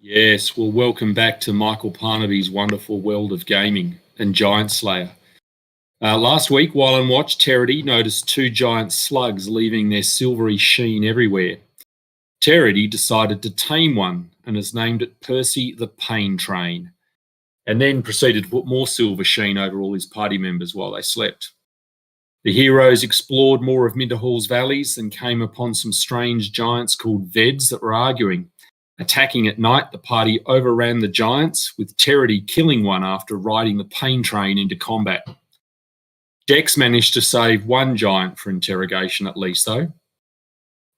Yes, well, welcome back to Michael Parnaby's wonderful world of gaming and Giantslayer. Last week, while on watch, Terity noticed two giant slugs leaving their silvery sheen everywhere. Terity decided to tame one and has named it Percy the Pain Train, and then proceeded to put more silver sheen over all his party members while they slept. The heroes explored more of Minterhall's valleys and came upon some strange giants called Veds that were arguing. Attacking at night, the party overran the giants, with Terity killing one after riding the pain train into combat. Dex managed to save one giant for interrogation at least, though.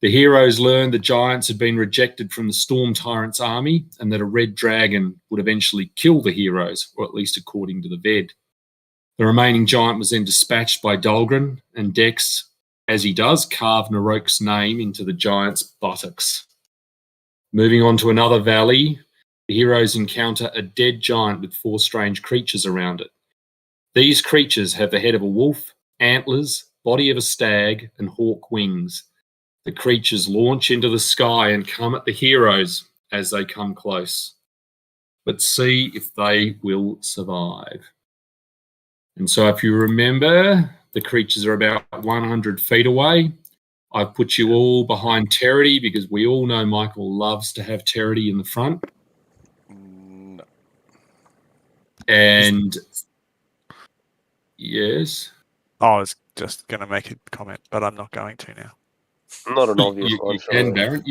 The heroes learned the giants had been rejected from the Storm Tyrant's army and that a red dragon would eventually kill the heroes, or at least according to the Ved. The remaining giant was then dispatched by Dahlgren, and Dex, as he does, carved Narok's name into the giant's buttocks. Moving on to another valley, the heroes encounter a dead giant with four strange creatures around it. These creatures have the head of a wolf, antlers, body of a stag, and hawk wings. The creatures launch into the sky and come at the heroes as they come close. Let's see if they will survive. And so if you remember, the creatures are about 100 feet away. I've put you all behind Terity because we all know Michael loves to have Terity in the front. No. And yes. I was just going to make a comment, but I'm not going to now. Not an obvious one. You can, Baron.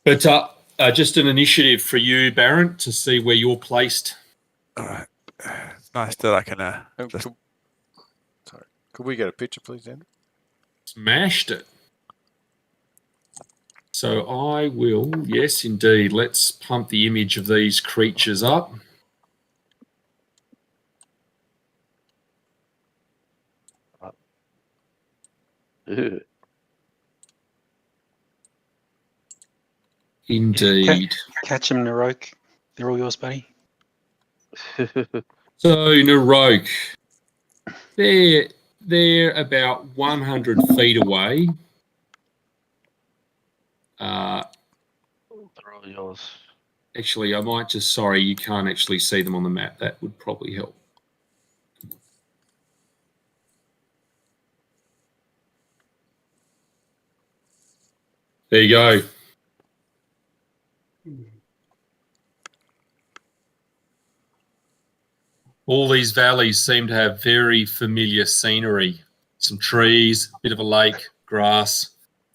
But just an initiative for you, Baron, to see where you're placed. All right. It's nice that I can just... Sorry. Could we get a picture, please, Andrew? Smashed it. So I will, yes, indeed. Let's pump the image of these creatures up. Indeed. Catch them, Narok. They're all yours, buddy. So, Narok, they're about 100 feet away. They're all yours. Actually, I might just, sorry, you can't actually see them on the map. That would probably help. There you go. All these valleys seem to have very familiar scenery. Some trees, a bit of a lake, grass.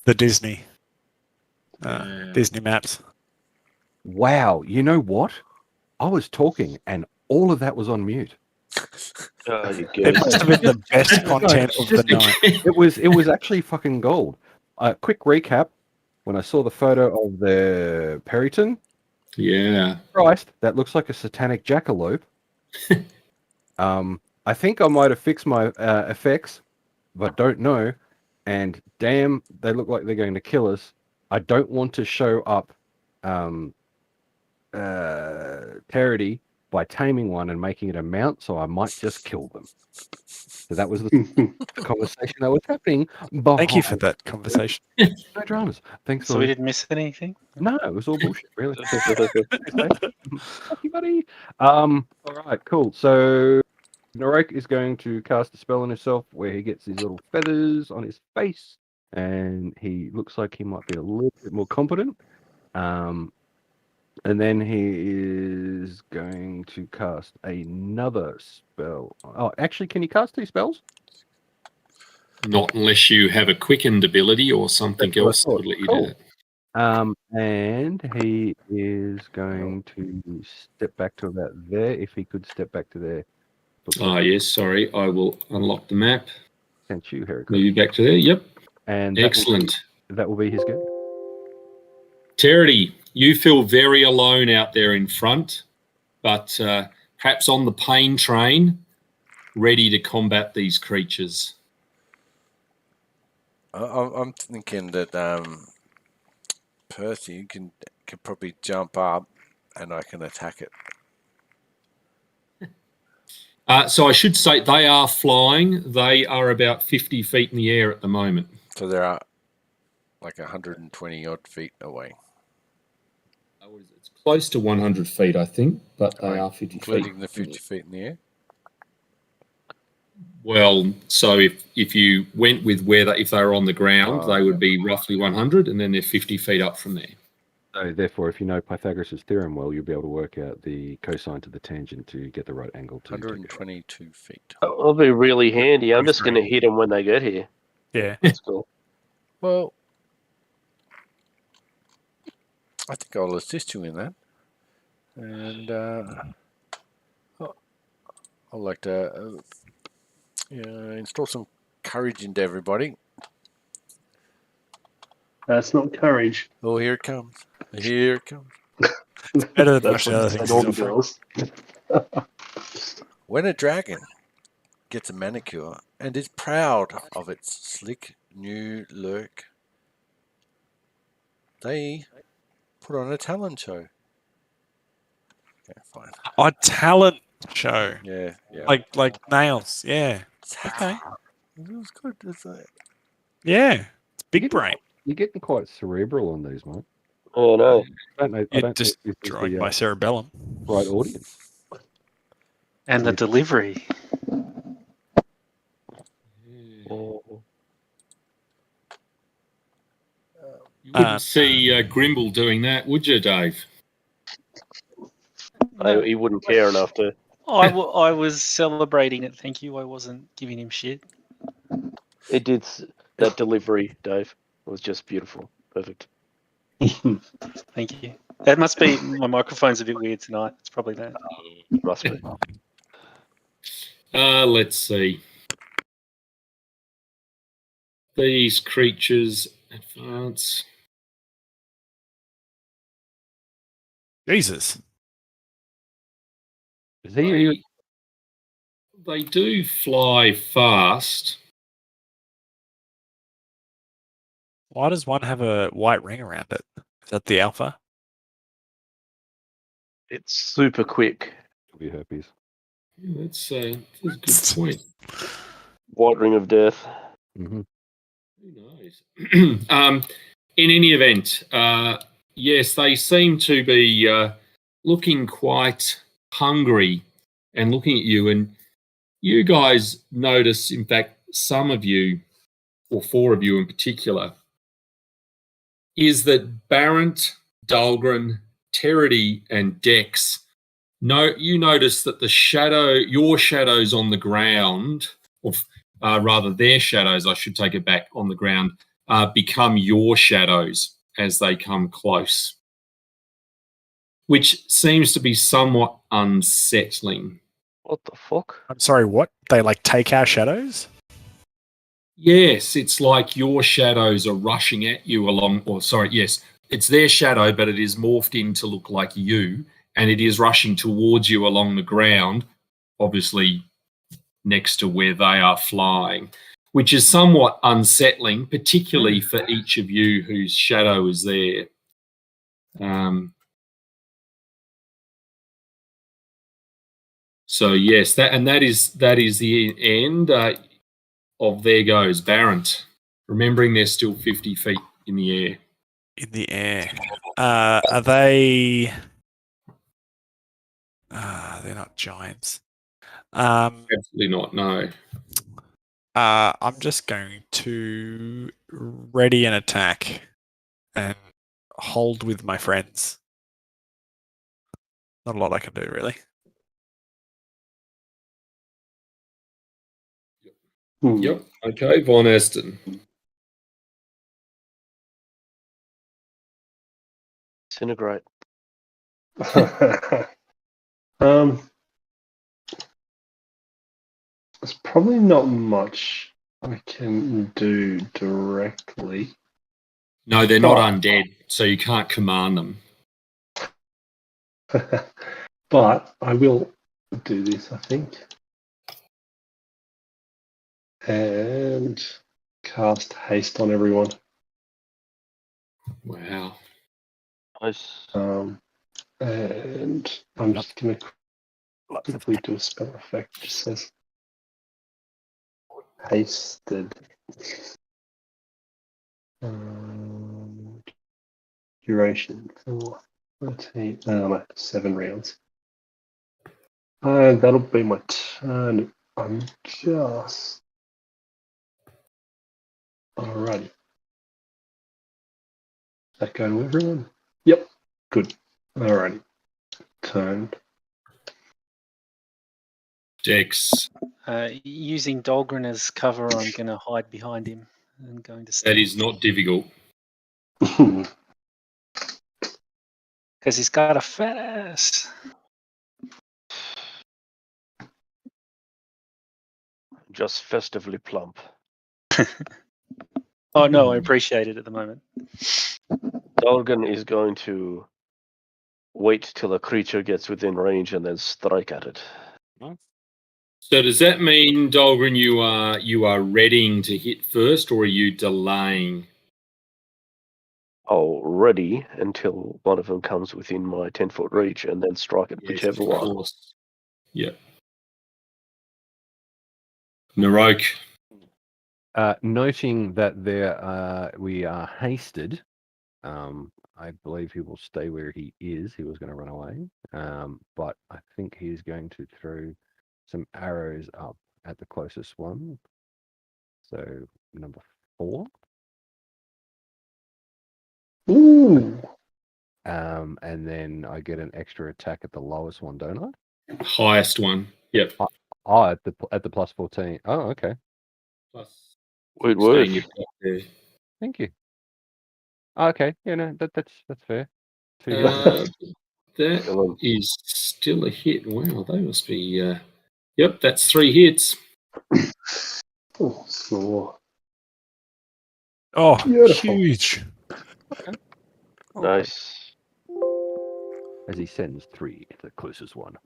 The Disney maps. Wow, you know what? I was talking and all of that was on mute. It must have been the best content of the night. It was actually fucking gold. Quick recap. When I saw the photo of the Periton, yeah, Christ, that looks like a satanic jackalope. I think I might have fixed my effects, but don't know. And damn, they look like they're going to kill us. I don't want to show up Terity by taming one and making it a mount, so I might just kill them. So that was the conversation that was happening. Thank you for that conversation. No dramas. Thanks. So we didn't miss anything? No, it was all bullshit, really. Fuck you, buddy. All right, cool. So Narok is going to cast a spell on himself where he gets these little feathers on his face, and he looks like he might be a little bit more competent. And then he is going to cast another spell. Oh, actually, can you cast 2 spells? Not unless you have a quickened ability or something else that would let you do it. And he is going to step back to about there, if he could step back to there. Yes, sorry. I will unlock the map. Thank you, Harry. Move you back to there. Yep. And excellent. That will be his go. Terity, you feel very alone out there in front, but perhaps on the pain train, ready to combat these creatures. I'm thinking that Percy can probably jump up and I can attack it. So I should say they are flying. They are about 50 feet in the air at the moment. So there are... like 120 odd feet away, It's close to 100 feet, I think, but they are 50 including feet. the 50 feet in the air. Well, so if you went with if they were on the ground, they would be roughly 100, and then they're 50 feet up from there. So therefore, if you know Pythagoras' theorem well, you'll be able to work out the cosine to the tangent to get the right angle to 122 feet. That'll be really handy. I'm just going to hit them when they get here. Yeah. That's cool. Well, I think I'll assist you in that. And I'd like to install some courage into everybody. That's not courage. Oh, here it comes. Here it comes. Better than That's most other what things. all the he's offering. girls. When a dragon gets a manicure and is proud of its slick new look, they put on a talent show. Okay, fine. Oh, talent show. Yeah. Like nails. Yeah. Okay. It was good. It's Yeah. It's big brain. You're getting quite cerebral on these, mate. Oh, no. I don't know. I You're don't just think this is drawing the my cerebellum. right audience. And the delivery. You wouldn't see Grimble doing that, would you, Dave? He wouldn't care enough to. I was celebrating it, thank you. I wasn't giving him shit. It did that delivery, Dave. It was just beautiful. Perfect. Thank you. That must be my microphone's a bit weird tonight. It's probably that. Must be. Let's see. These creatures advance. Jesus. Is he? They do fly fast. Why does one have a white ring around it? Is that the alpha? It's super quick. It'll be herpes. Yeah, that's a good point. White ring of death. Mm-hmm. Who knows? In any event, yes, they seem to be looking quite hungry and looking at you. And you guys notice, in fact, some of you, or four of you in particular, is that Barrent, Dahlgren, Terity, and Dex, you notice that your shadows on the ground, or rather their shadows, I should take it back, on the ground, become your shadows as they come close, which seems to be somewhat unsettling. What the fuck? I'm sorry, what? They like take our shadows? Yes, it's like your shadows are rushing at you along, yes, it's their shadow, but it is morphed in to look like you, and it is rushing towards you along the ground, obviously next to where they are flying, which is somewhat unsettling, particularly for each of you whose shadow is there. So yes, that is the end. There goes Barrent, remembering they're still 50 feet in the air. In the air. Are they... they're not giants. Absolutely not, no. I'm just going to ready an attack and hold with my friends. Not a lot I can do, really. Yep. Okay, Von Aston. Disintegrate. There's probably not much I can do directly. No, they're not undead, so you can't command them. But I will do this, I think. And cast haste on everyone. Wow. Nice. And I'm just going to quickly do a spell effect. It just says hasted. Duration 13, 7 rounds. That'll be my turn. I'm just alrighty. That go to everyone? Yep. Good. Alrighty. Turn. Dex. Using Dahlgren as cover, I'm going to hide behind him and going to That stealth. is not difficult. Because he's got a fat ass. Just festively plump. Oh, no, I appreciate it at the moment. Dolgan is going to wait till a creature gets within range and then strike at it. So does that mean, Dahlgren, you are readying to hit first, or are you delaying? Oh, ready until one of them comes within my 10-foot reach and then strike at whichever one. Yep. Narok. Noting that we are hasted, I believe he will stay where he is. He was going to run away, but I think he's going to throw some arrows up at the closest one. So number 4. Ooh. And then I get an extra attack at the lowest one, don't I? Highest one. Yep. Oh, at the plus 14. Oh, okay. Plus Good work. Thank you. Okay, yeah, no, that's fair. 2 hits. That is still a hit. Wow, they must be. Yep, that's 3 hits. Oh, sore. Oh, Beautiful. huge. Okay. Nice. As he sends 3 to the closest one.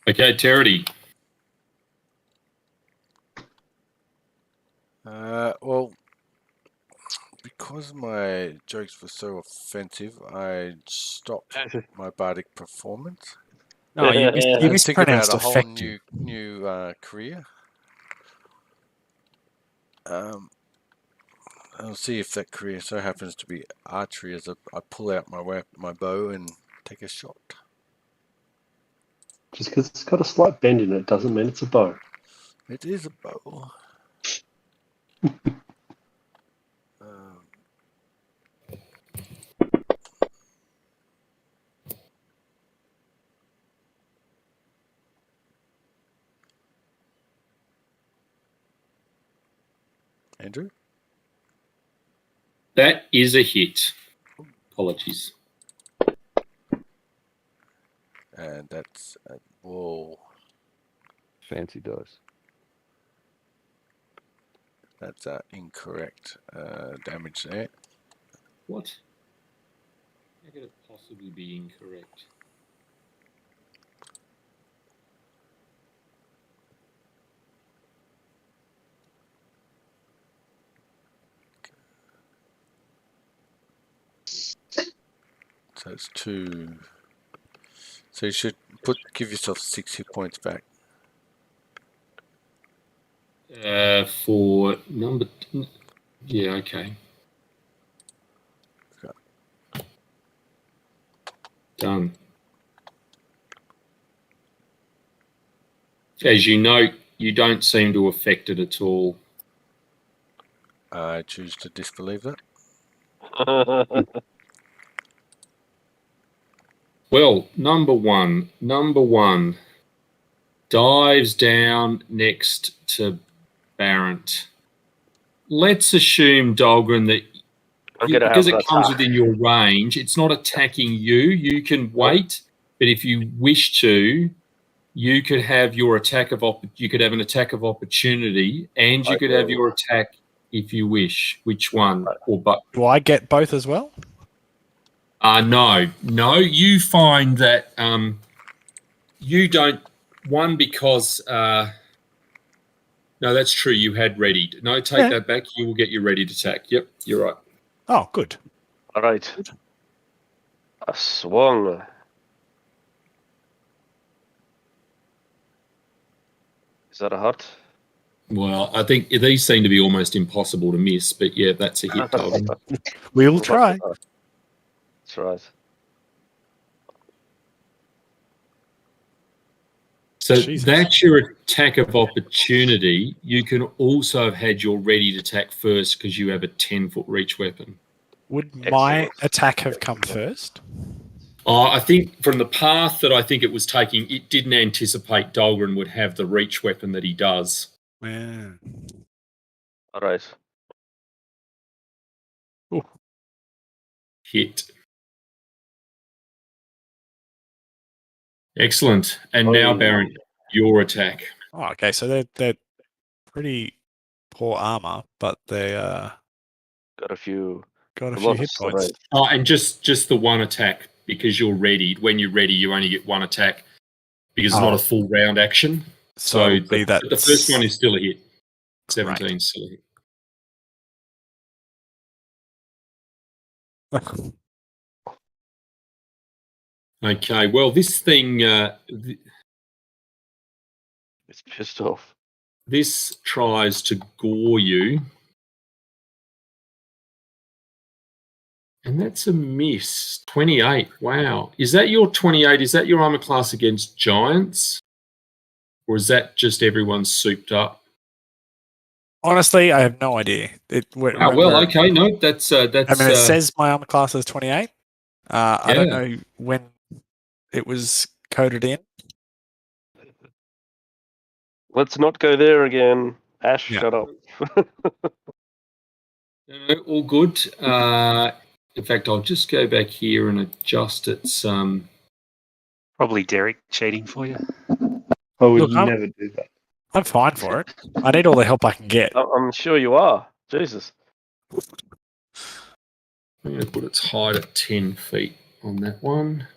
Okay, Terity. Well, because my jokes were so offensive, I stopped my bardic performance. No, you And think about mispronounced a whole effective. new career. I'll see if that career so happens to be archery, as I pull out my bow and take a shot. Just because it's got a slight bend in it doesn't mean it's a bow. It is a bow. Andrew? That is a hit. Apologies. And that's whoa. Fancy dice. That's incorrect damage there. What? How could it possibly be incorrect? So it's 2. So you should give yourself 6 hit points back. For number... Yeah, okay. Done. As you note, you don't seem to affect it at all. I choose to disbelieve that. Well, number one dives down next to Barrent. Let's assume, Dahlgren, that because it comes within your range, it's not attacking you. You can wait, but if you wish to, you could have your attack of you could have an attack of opportunity, and you could have your attack if you wish. Which one? Or but? Do I get both as well? No. You find that you don't. One, because no, that's true. You had readied. No, take that back. You will get your ready to attack. Yep, you're right. Oh, good. All right. I swung. Is that a hut? Well, I think these seem to be almost impossible to miss, but yeah, that's a hit, Dalton. We'll try. That's right. So Jesus. that's your attack of opportunity. You can also have had your ready to attack first because you have a 10-foot reach weapon. Would my Excellent. attack have come first? I think from the path that I think it was taking, it didn't anticipate Dahlgren would have the reach weapon that he does. Yeah. All right. Hit. Excellent. And now, Baron, your attack. Oh, okay. So they're pretty poor armor, but they Got a few. got a A few lot hit of points. strength. Oh, and just the one attack because you're ready. When you're ready, you only get one attack because it's not a full round action. So it'll be that. the first one is still a hit. 17 is still a hit. Okay, well, this thing, It's pissed off. this tries to gore you. And that's a miss. 28. Wow. Is that your 28? Is that your armor class against giants? Or is that just everyone souped up? Honestly, I have no idea. Okay. No, that's. I mean, it says my armor class is 28. I don't know when it was coded in. Let's not go there again. Ash, Yeah. shut up. No, all good. In fact, I'll just go back here and adjust it some. Probably Derek cheating for you. I would Look, never do that. I'm fine for it. I need all the help I can get. I'm sure you are. Jesus. I'm going to put its height at 10 feet on that one.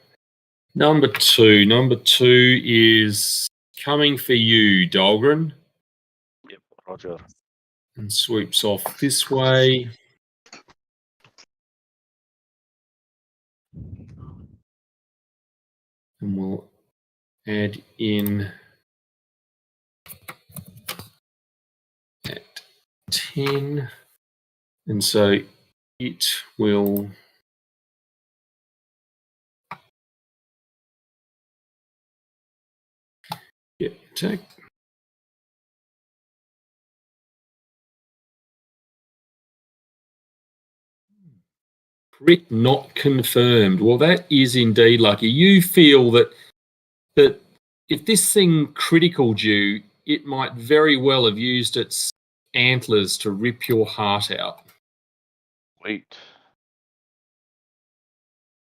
Number two. Number 2 is coming for you, Dahlgren, Yep, Roger. and swoops off this way. And we'll add in at 10. And so it will get attack. Crit not confirmed. Well, that is indeed lucky. You feel that if this thing criticaled you, it might very well have used its antlers to rip your heart out. Wait.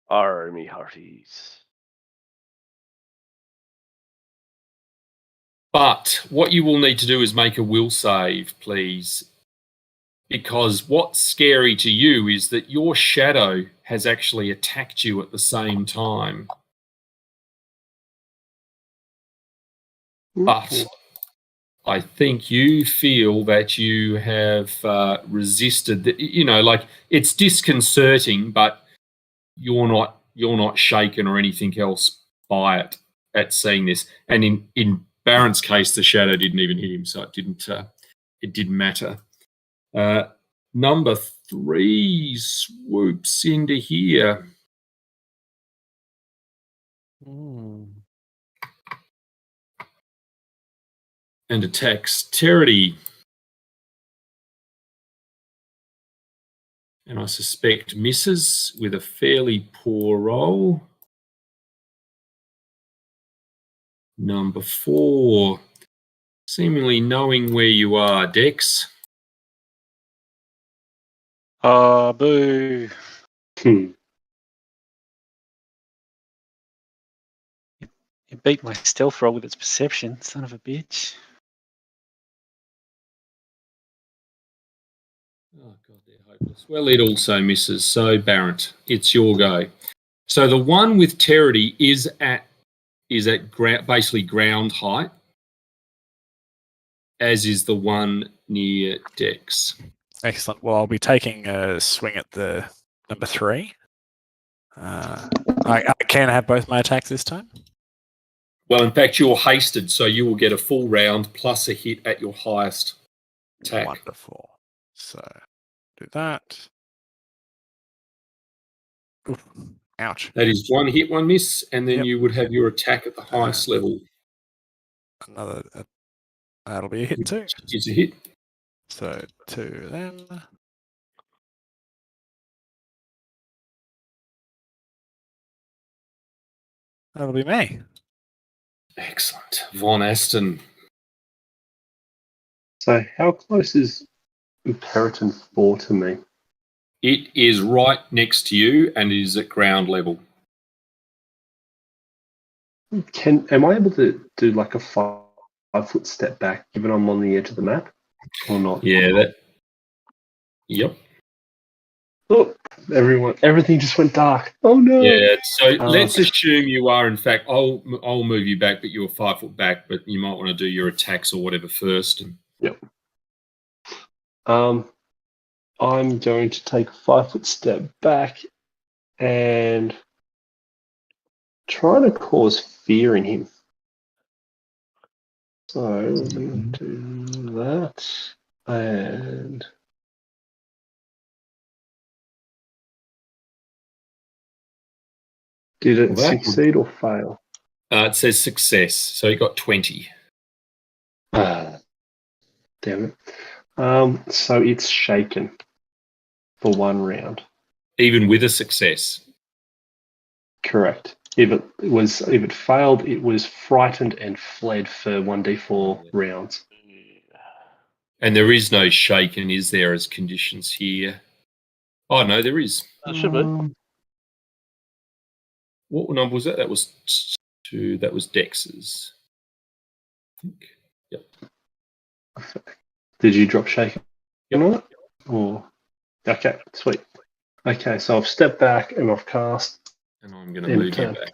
Army hearties. But what you will need to do is make a will save, please. Because what's scary to you is that your shadow has actually attacked you at the same time. But I think you feel that you have resisted. It's disconcerting, but you're not shaken or anything else by it at seeing this. And in Baron's case, the shadow didn't even hit him, so it didn't matter. Number 3 swoops into here. And attacks Terity. And I suspect misses with a fairly poor roll. Number 4, seemingly knowing where you are, Dex. Oh, boo. You beat my stealth roll with its perception, son of a bitch. Oh, God, they're hopeless. Well, it also misses. So, Barrett, it's your go. So the one with Terity is at basically ground height, as is the one near Dex. Excellent. Well, I'll be taking a swing at the number 3. I can have both my attacks this time. Well, in fact, you're hasted, so you will get a full round plus a hit at your highest attack. Wonderful. So do that. Oof. Ouch. That is 1 hit, 1 miss, and then Yep. you would have your attack at the highest level. Another. That'll be a hit too. It's a hit. So 2 then. That'll be me. Excellent. Von Aston. So how close is Imperaton 4 to me? It is right next to you and it is at ground level. Am I able to do like a 5-foot step back given I'm on the edge of the map or not? Yeah, Yep. Oh, everything just went dark. Oh no. Yeah, so let's assume you are, in fact, I'll move you back, but you're 5 foot back, but you might want to do your attacks or whatever first. Yep. I'm going to take a 5-foot step back and try to cause fear in him. So I'm going to do that and did it succeed or fail? It says success, so you got 20. Damn it. So it's shaken for 1 round. Even with a success. Correct. If it failed, it was frightened and fled for 1d4 rounds. And there is no shaken, is there, as conditions here? Oh, no, there is. That should be. What number was that? That was 2. That was Dex's. I think. Yep. Did you drop shaken? Yep. On it? Or okay, sweet. Okay, so I've stepped back and I've cast. And I'm going to move you back.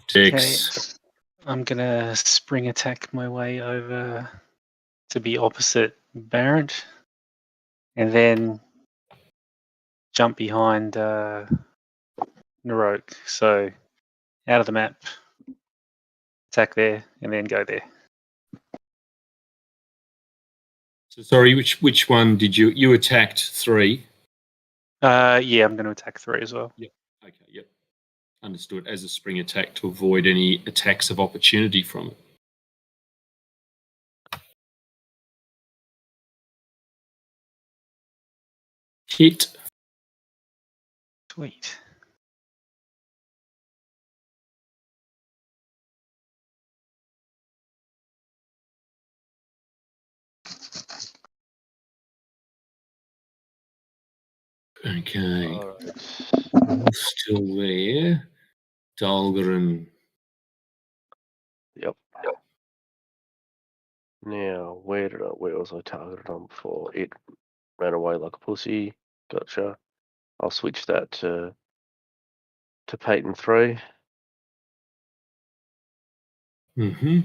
Dex. I'm gonna spring attack my way over to be opposite Baron, and then jump behind Narok. So out of the map, attack there, and then go there. So sorry, which one did you attacked 3? Yeah, I'm going to attack 3 as well. Yep. Okay. Yep. Understood. As a spring attack to avoid any attacks of opportunity from it. Hit. Sweet. Okay. All right. Still there. Golarion. Yep. Now, where was I targeted on before? It ran away like a pussy. Gotcha. I'll switch that to Peyton 3. Mm-hmm.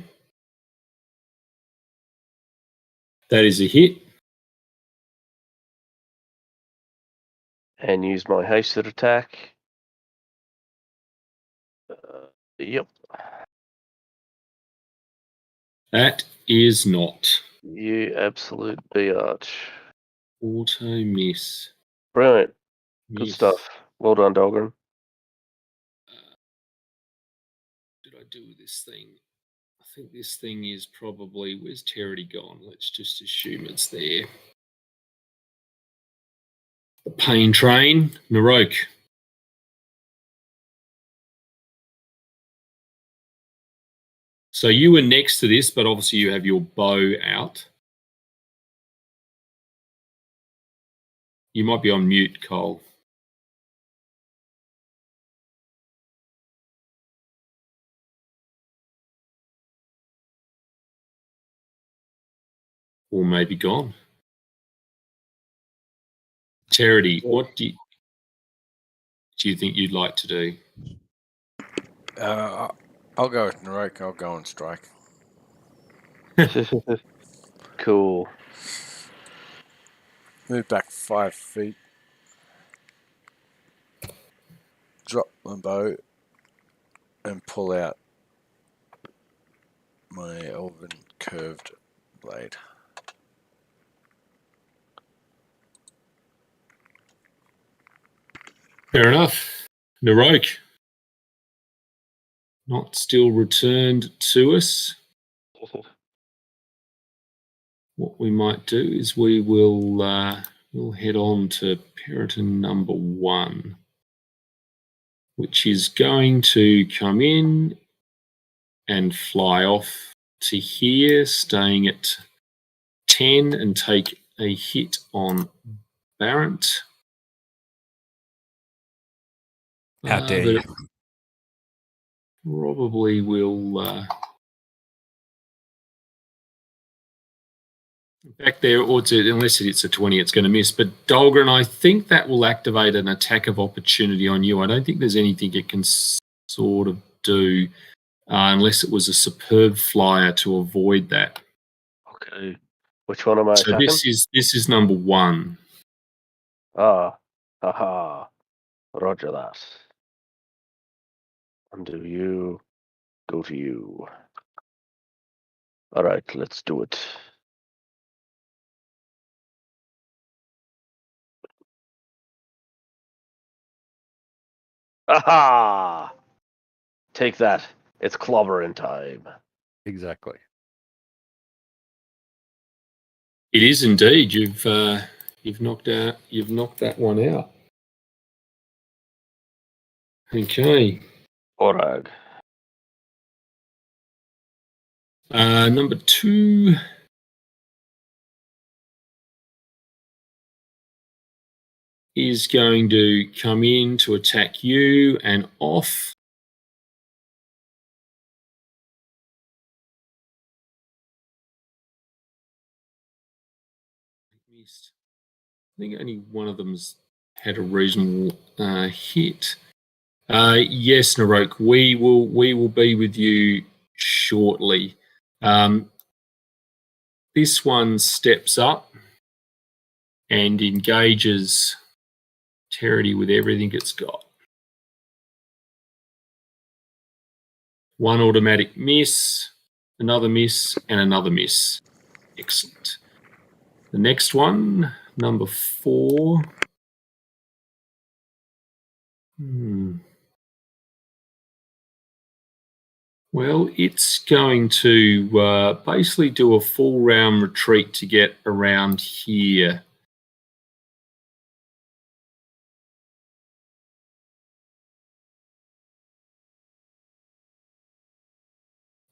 That is a hit. And use my hasted attack. Yep. That is not. You absolute biatch. Auto miss. Brilliant. Good Miss. stuff. Well done, Dolgren. Did I do this thing? I think this thing is probably, where's Terity gone? Let's just assume it's there. The pain train, Narok. So you were next to this, but obviously you have your bow out. You might be on mute, Cole. Or maybe gone. Terity, what do you think you'd like to do? I'll go with Narok. I'll go and strike. Cool. Move back 5 feet. drop my bow and pull out my elven curved blade. Fair enough. Naroke. Not still returned to us. What we might do is we will we'll head on to Peryton number 1, which is going to come in and fly off to here, staying at 10 and take a hit on Barrett. How dare But you? it probably will. In fact, unless it's a 20, it's going to miss. But Dahlgren, I think that will activate an attack of opportunity on you. I don't think there's anything it can sort of do unless it was a superb flyer to avoid that. Okay. Which one am I So attacking? this is number 1. Ah. Haha. Roger that. Undo you. Go to you. Alright, let's do it. Aha! Take that. It's clobbering time. Exactly. It is indeed. You've knocked that one out. Okay. Orag. Number 2. Is going to come in to attack you and off. I think only one of them's had a reasonable hit. Yes, Naroke, we will be with you shortly. This one steps up and engages Terity with everything it's got. One automatic miss, another miss, and another miss. Excellent. The next one, number 4. Well, it's going to basically do a full round retreat to get around here.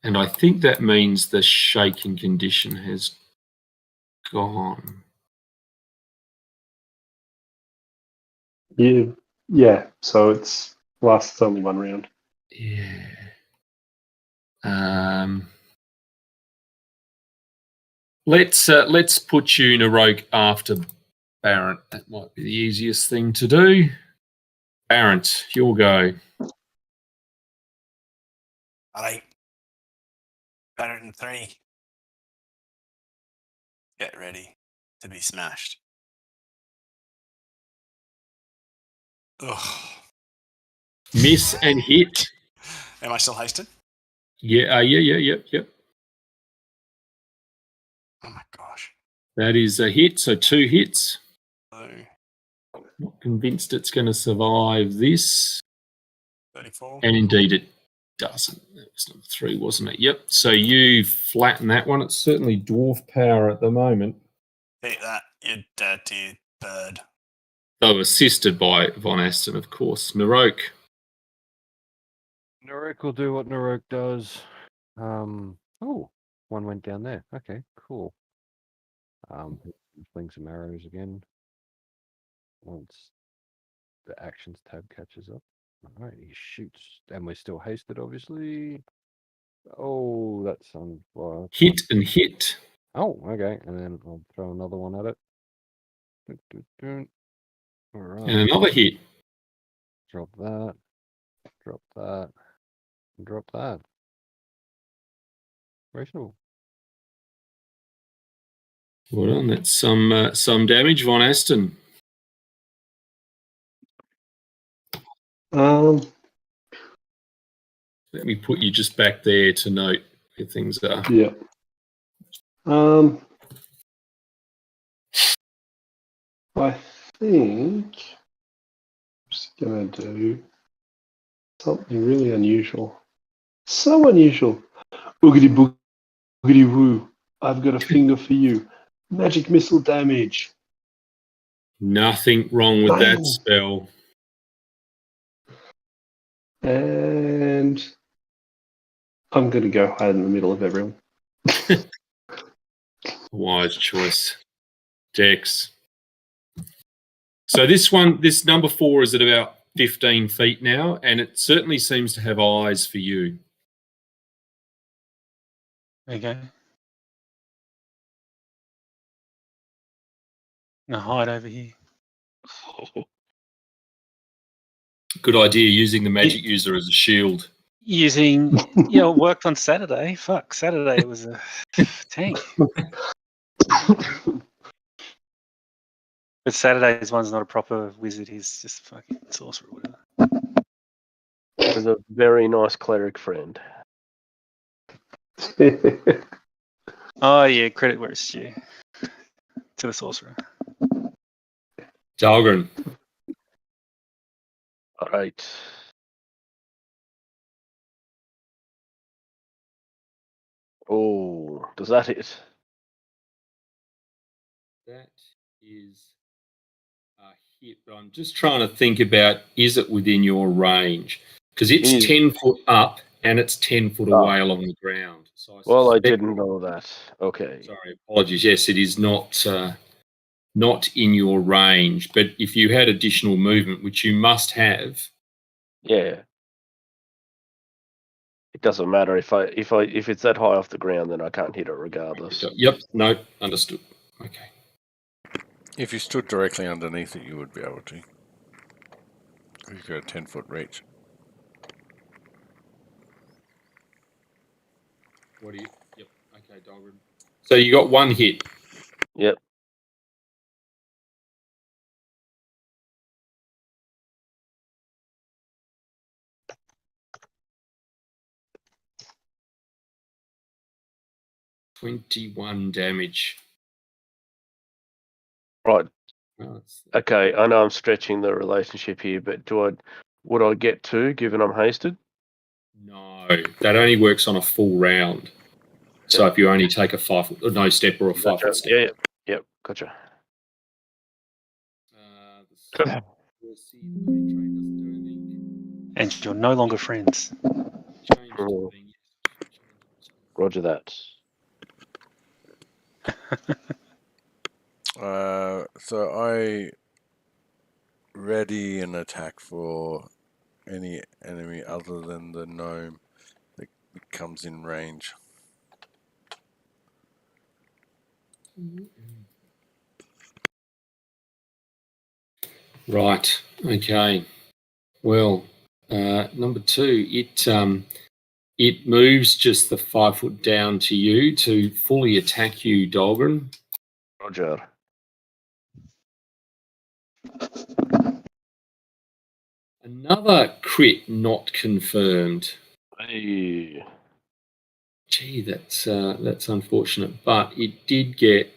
And I think that means the shaking condition has gone. Yeah. So it's lasts only one round. Yeah. Let's put you in a rogue after Barrett. That might be the easiest thing to do. Barrett, you'll go. All right. Better than 3. Get ready to be smashed. Ugh. Miss and hit. Am I still hasted? Yeah, yep. Oh my gosh. That is a hit, so 2 hits. So, Not convinced it's going to survive this. 34. And indeed it doesn't. That was number 3, wasn't it? Yep. So you flatten that one. It's certainly dwarf power at the moment. Take that, you dirty bird. Though assisted by Von Aston, of course. Naroke. Naroke will do what Naroke does. Oh, one went down there. Okay, cool. Fling some arrows again. Once the actions tab catches up. All right, he shoots, and we're still hasted, obviously. Oh, that's on fire. Hit and hit. Oh, okay, and then I'll throw another one at it. All right. And another hit. Drop that. Drop that. And drop that. Reasonable. Well done. That's some damage, Von Aston. Let me put you just back there to note where things are. Yeah. I think I'm just going to do something really unusual. So unusual. Oogity boogity woo. I've got a finger for you. Magic missile damage. Nothing wrong with that Bang. spell. And I'm going to go hide in the middle of everyone. Wise choice. Dex. So this number 4 is at about 15 feet now, and it certainly seems to have eyes for you. Okay. Now hide over here. Good idea using the magic user as a shield. Using, it worked on Saturday. Fuck, Saturday it was a tank. But Saturday's one's not a proper wizard. He's just a fucking sorcerer or whatever. With a very nice cleric friend. Oh yeah, credit where it's due. To the sorcerer. Dahlgren. All right. Oh, does that hit? That is a hit, but I'm just trying to think about, is it within your range? Because it's 10 foot up and it's 10 foot away along the ground. So I didn't know that. Okay. Sorry, apologies. Yes, it is not in your range. But if you had additional movement, which you must have, Yeah. It doesn't matter if it's that high off the ground, then I can't hit it regardless. Yep. No, understood. Okay. If you stood directly underneath it, you would be able to. You've got a 10-foot reach. What do you? Yep. Okay, Dahlgren. So you got one hit. Yep. $21 damage. Right. Oh, Okay, I know I'm stretching the relationship here, but would I get 2 given I'm hasted? no, that only works on a full round. So if you only take a 5 foot, no step or a 5 foot step. Yeah. Yep. Gotcha. And you're no longer friends. Roger that. So I ready an attack for any enemy other than the gnome that comes in range. Right. Okay. Well, number 2, it moves just the 5 foot down to you to fully attack you, Dahlgren. Roger. Another crit not confirmed. Hey. Gee, that's unfortunate, but it did get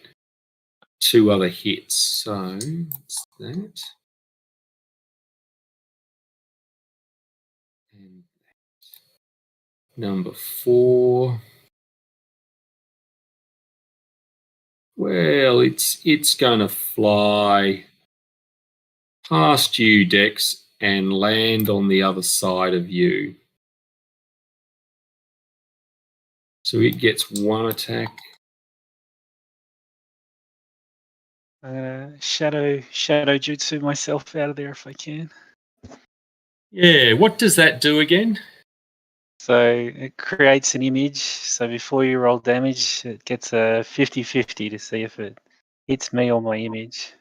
2 other hits. So it's that. And number 4. Well, it's going to fly past you, Dex, and land on the other side of you. So it gets 1 attack. I'm gonna shadow jutsu myself out of there if I can. Yeah, what does that do again? So it creates an image. So before you roll damage, it gets a 50-50 to see if it hits me or my image.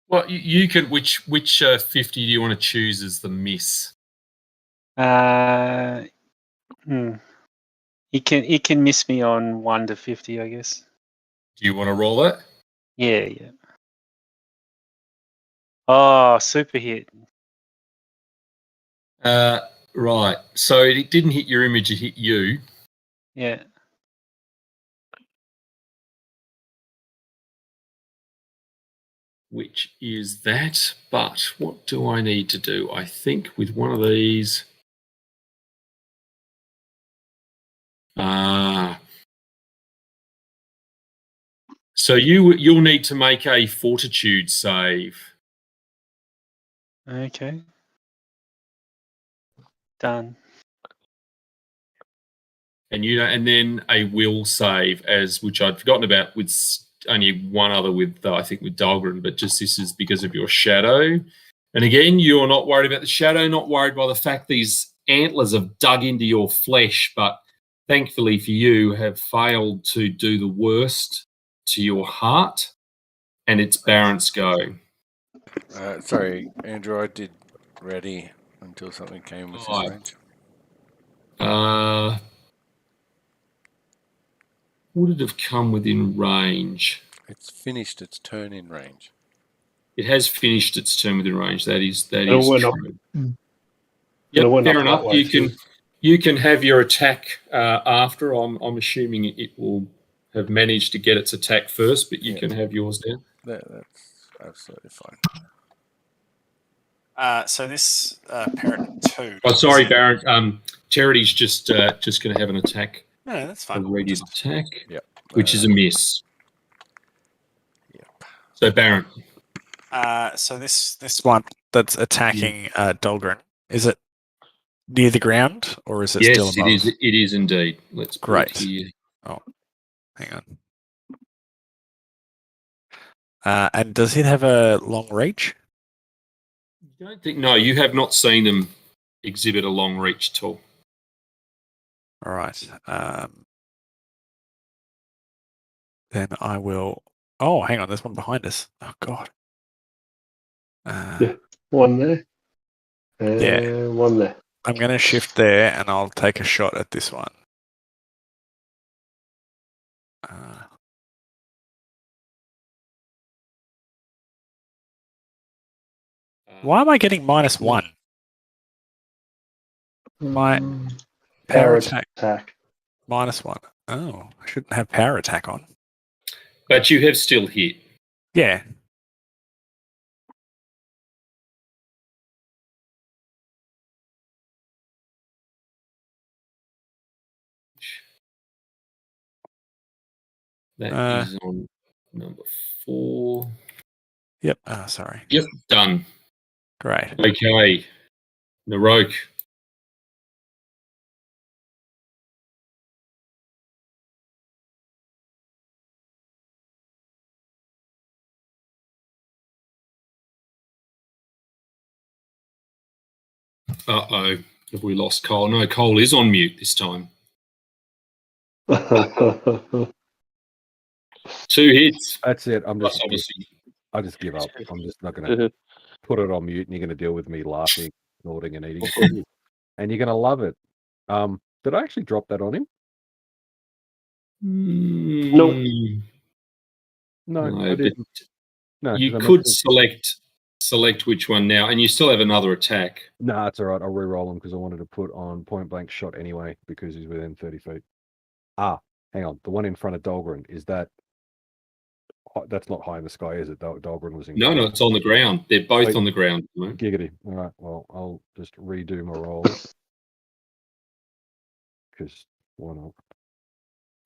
Well, you could. Which 50 do you want to choose as the miss? It can miss me on 1 to 50, I guess. Do you want to roll it? Yeah. Oh, super hit. Right. So it didn't hit your image, it hit you. Yeah. Which is that. But what do I need to do? I think with one of these. So you'll need to make a fortitude save. Okay. Done. And then a will save, which I'd forgotten about, with only one other with I think with Dahlgren, but just this is because of your shadow. And again, you're not worried about the shadow, not worried by the fact these antlers have dug into your flesh, but thankfully for you, have failed to do the worst to your heart, and it's Baron's go. Sorry, Andrew, I did ready until something came within range. Would it have come within range? It's finished its turn in range. It has finished its turn within range. That is we're true. Not, Yep, fair enough. through. You can have your attack after. I'm assuming it will have managed to get its attack first, but you can have yours now. That's absolutely fine. So this parrot 2. Oh, sorry, Baron. Charity's just going to have an attack. No, that's fine. A ready attack, Yep. which is a miss. Yep. So Baron. So this One that's attacking Dahlgren. Is it near the ground or is it still above? Yes, it is indeed. Let's put Great. it here. Oh, hang on. And does it have a long reach? I don't think. No, you have not seen them exhibit a long reach at all. All right. Then I will. Oh, hang on. There's one behind us. Oh God. Yeah. One there. And one there. I'm going to shift there, and I'll take a shot at this one. Why am I getting -1? My power attack. -1. Oh, I shouldn't have power attack on. But you have still hit. Yeah. That is on number 4. Yep. Sorry. Yep, done. Great. Okay. Narok. Uh-oh. Have we lost Cole? No, Cole is on mute this time. 2 hits. That's it. I just give up. I'm just not going to put it on mute, and you're going to deal with me laughing, snorting, and eating food. And you're going to love it. Did I actually drop that on him? Nope. No, I didn't. No, you could select which one now, and you still have another attack. No, it's all right. I'll re-roll him because I wanted to put on point blank shot anyway because he's within 30 feet. Hang on. The one in front of Dahlgren, is that... That's not high in the sky, is it? Dahlgren was in... No, it's on the ground. They're both on the ground. Giggity. All right, well, I'll just redo my rolls. Because why not?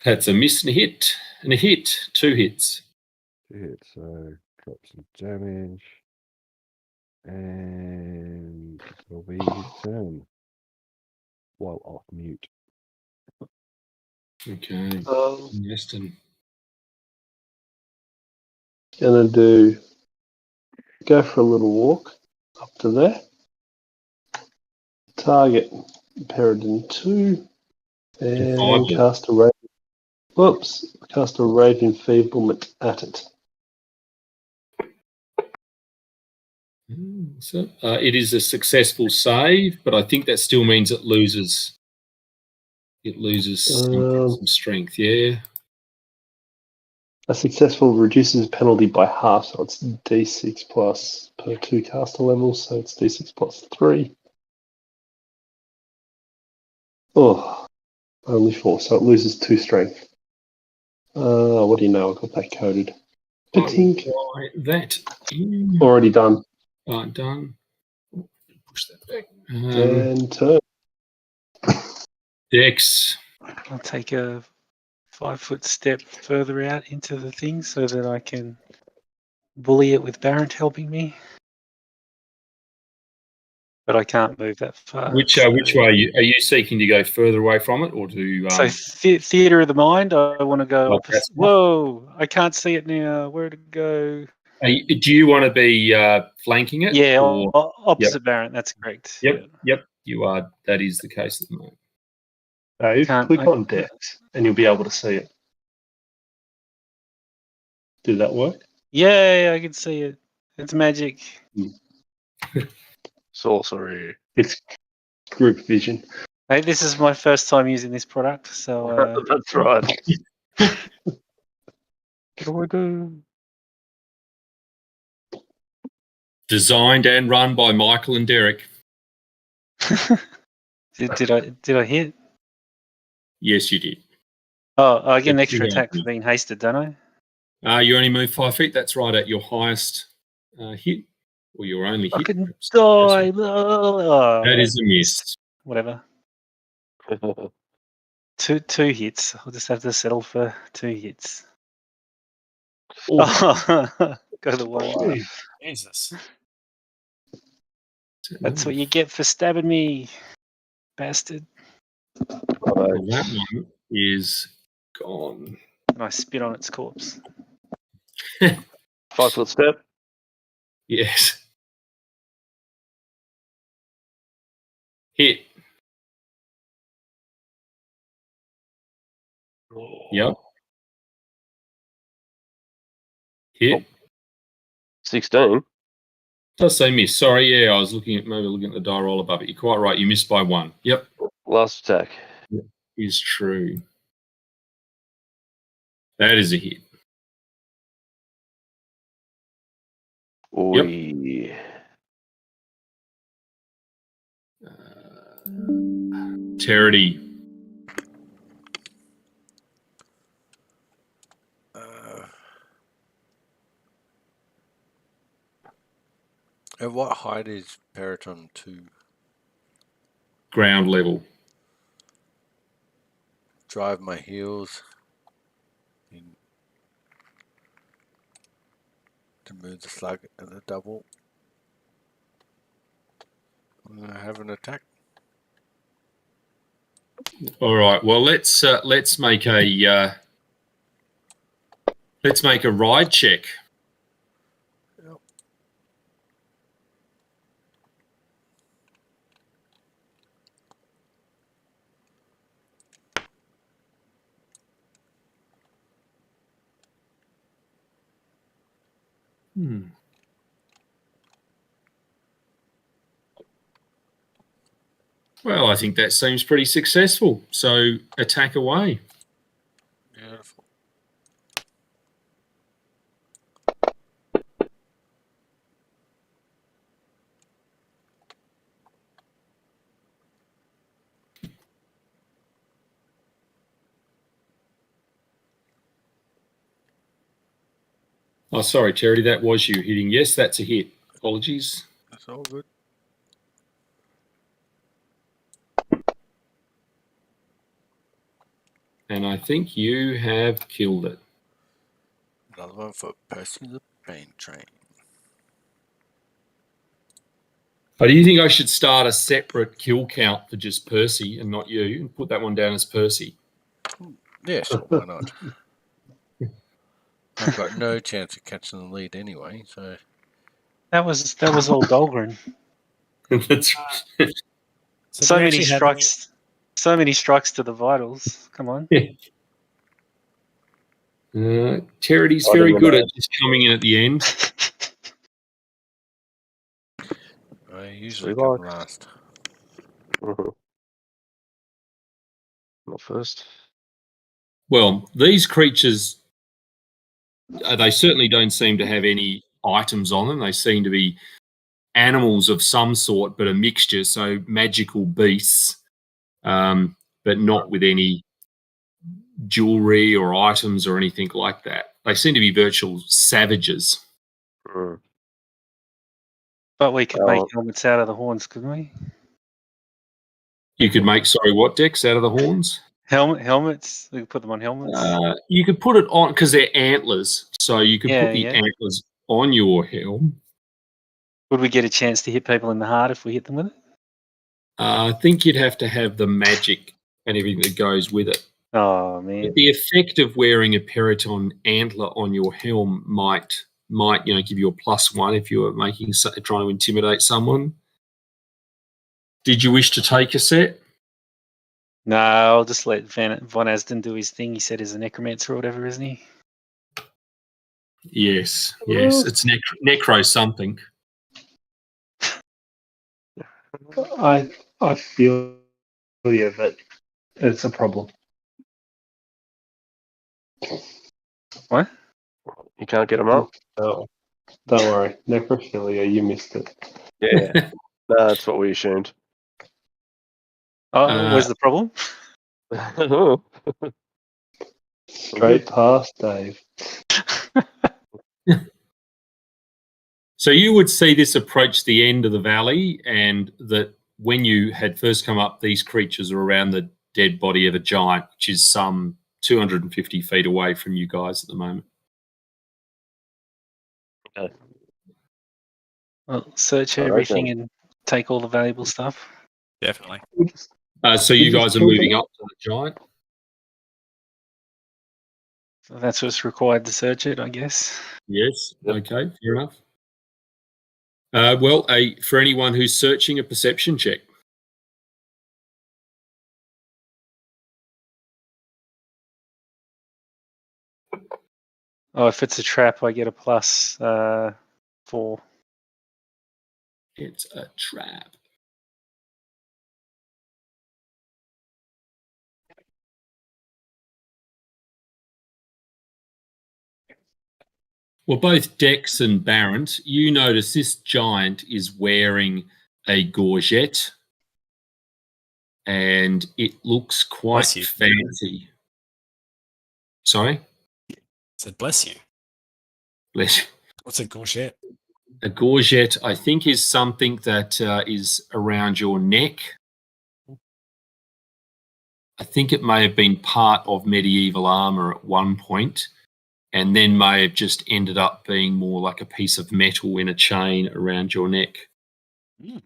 That's a miss and a hit. And a hit. 2 hits. 2 hits, so drop some damage. And it'll be his turn. While off mute. Okay. Neston. Gonna go for a little walk up to there. Target Peridin 2 and cast a Rave Enfeeblement at it. So it is a successful save, but I think that still means it loses. It loses some strength. Yeah. A successful reduces penalty by half, so it's D6 plus per 2 caster levels, so it's D6 plus 3. Oh, only 4, so it loses 2 strength. What do you know? I got that coded. I will Tink. try that in. Already done. Done. Push that back. And turn. Dex. I'll take a 5-foot step further out into the thing so that I can bully it with Barrett helping me. But I can't move that far. Which way are you seeking to go further away from it, or to? So theater of the mind. I want to go. Oh, that's Whoa! I can't see it now. Where to go? Do you want to be flanking it? Yeah, or? opposite Barrett. That's correct. Yep. You are. That is the case at the moment. Dave, click on Dex, and you'll be able to see it. Did that work? Yeah, I can see it. It's magic. Sorcery. It's group vision. Hey, this is my first time using this product, so That's right. What do I do? Designed and run by Michael and Derek. did I hit? Yes, you did. Oh, I get an It's extra good. attack for being hasted, don't I? You only move 5 feet. That's right at your highest hit, or your only I hit. can perhaps. die. That is a miss. Whatever. Two hits. I'll just have to settle for 2 hits. Oh, go the one. Jesus. That's what you get for stabbing me, bastard. Well, that one is gone. And I spit on its corpse. 5-foot step. Yes. Hit. Yep. Hit. 16. Does say miss. Sorry, yeah, I was looking at the die roll above it. You're quite right. You missed by 1. Yep. Last attack. Is true. That is a hit. Oi. Terity. At what height is Periton 2? Ground level. Drive my heels in to move the slug at a double. I'm gonna have an attack. All right. Well, let's make a ride check. Yep. Well, I think that seems pretty successful. So attack away. Beautiful. Oh, sorry, Charity, that was you hitting. Yes, that's a hit. Apologies. That's all good. And I think you have killed it. Another one for Percy the Pain Train. Oh, do you think I should start a separate kill count for just Percy and not you, and put that one down as Percy? Yeah, sure, why not? I've got no chance of catching the lead anyway, so That was all Golarion. That's So do we many actually have strikes. So many strikes to the vitals. Come on. Charity's I very didn't good know. at just coming in at the end. I usually Three come bucks. last. Not first. Well, these creatures, they certainly don't seem to have any items on them. They seem to be animals of some sort, but a mixture, so magical beasts. but not with any jewelry or items or anything like that. They seem to be virtual savages. Mm. But we could Oh. make helmets out of the horns, couldn't we? You could make, sorry, what, Dex, out of the horns? Helmets. We could put them on helmets. You could put it on, because they're antlers, so you could put the antlers on your helm. Would we get a chance to hit people in the heart if we hit them with it? I think you'd have to have the magic and everything that goes with it. Oh man! But the effect of wearing a Periton antler on your helm might give you a +1 if you were trying to intimidate someone. Did you wish to take a set? No, I'll just let Von Asden do his thing. He said he's a necromancer or whatever, isn't he? Yes. It's necro something. I feel you, but it's a problem. What? You can't get them up? Oh, don't worry. Necrophilia, you missed it. Yeah. No, that's what we assumed. Oh, where's the problem? Straight past, Dave. So you would see this approach the end of the valley, and that when you had first come up, these creatures are around the dead body of a giant, which is some 250 feet away from you guys at the moment. Okay. Well, search All right, everything then. and take all the valuable stuff. Definitely. So you guys are moving up to the giant? So that's what's required to search it, I guess. Yes. Yep. Okay, fair enough. For anyone who's searching, a perception check. Oh, if it's a trap, I get a +4. It's a trap. Well, both Dex and Barrent, you notice this giant is wearing a gorget, and it looks quite Bless you. fancy. Sorry? Said bless you. Bless you. What's a gorget? A gorget, I think, is something that is around your neck. I think it may have been part of medieval armor at one point, and then may have just ended up being more like a piece of metal in a chain around your neck. Mm.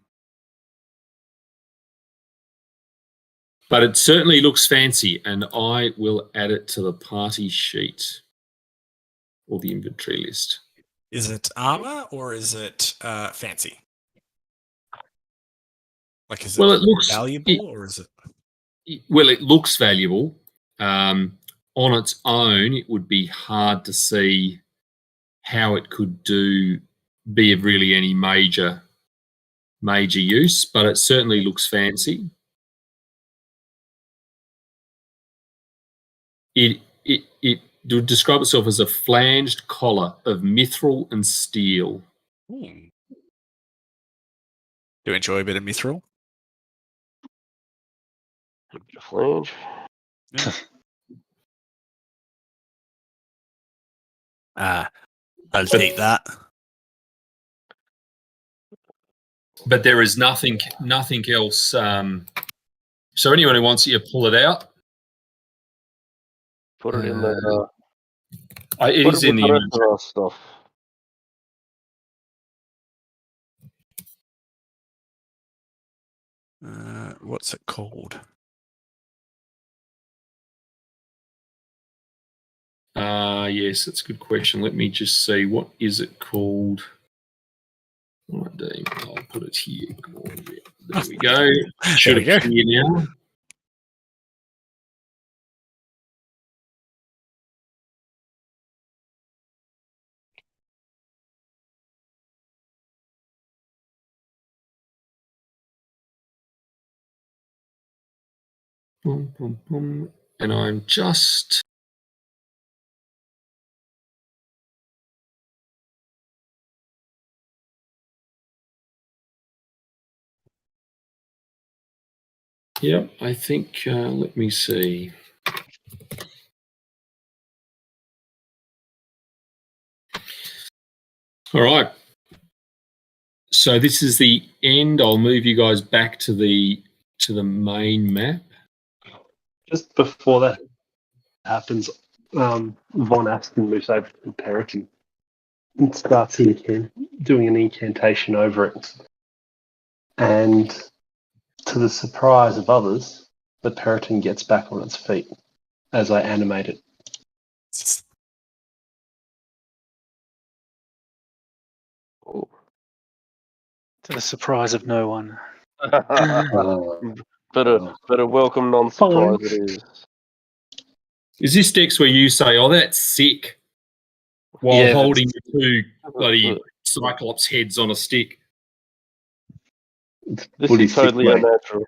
But it certainly looks fancy, and I will add it to the party sheet or the inventory list. Is it armor or is it fancy? Like, is it, Well, it looks valuable or is it? Well, it looks valuable. On its own, it would be hard to see how it could be of really any major use, but it certainly looks fancy. It would describe itself as a flanged collar of mithril and steel. Do you enjoy a bit of mithril? Flange. I'll take that. But there is nothing else. So anyone who wants it, pull it out. Put it in the. It put is it in with the the image. rest of our stuff. What's it called? Yes, that's a good question. Let me just see. What is it called? Right, Dave, I'll put it here. There we go. Should There we appear now. Boom, boom, boom. And I'm just... Yep, I think, let me see. All right. So this is the end. I'll move you guys back to the main map. Just before that happens, Von Aston moves over to the Peryton and starts doing an incantation over it. And to the surprise of others, the Peryton gets back on its feet as I animate it. Oh. To the surprise of no one. But a welcome non-surprise it is. Is this Dex where you say, "Oh, that's sick," while Yeah, holding the two bloody Cyclops heads on a stick? This Fully is totally sick, mate. unnatural.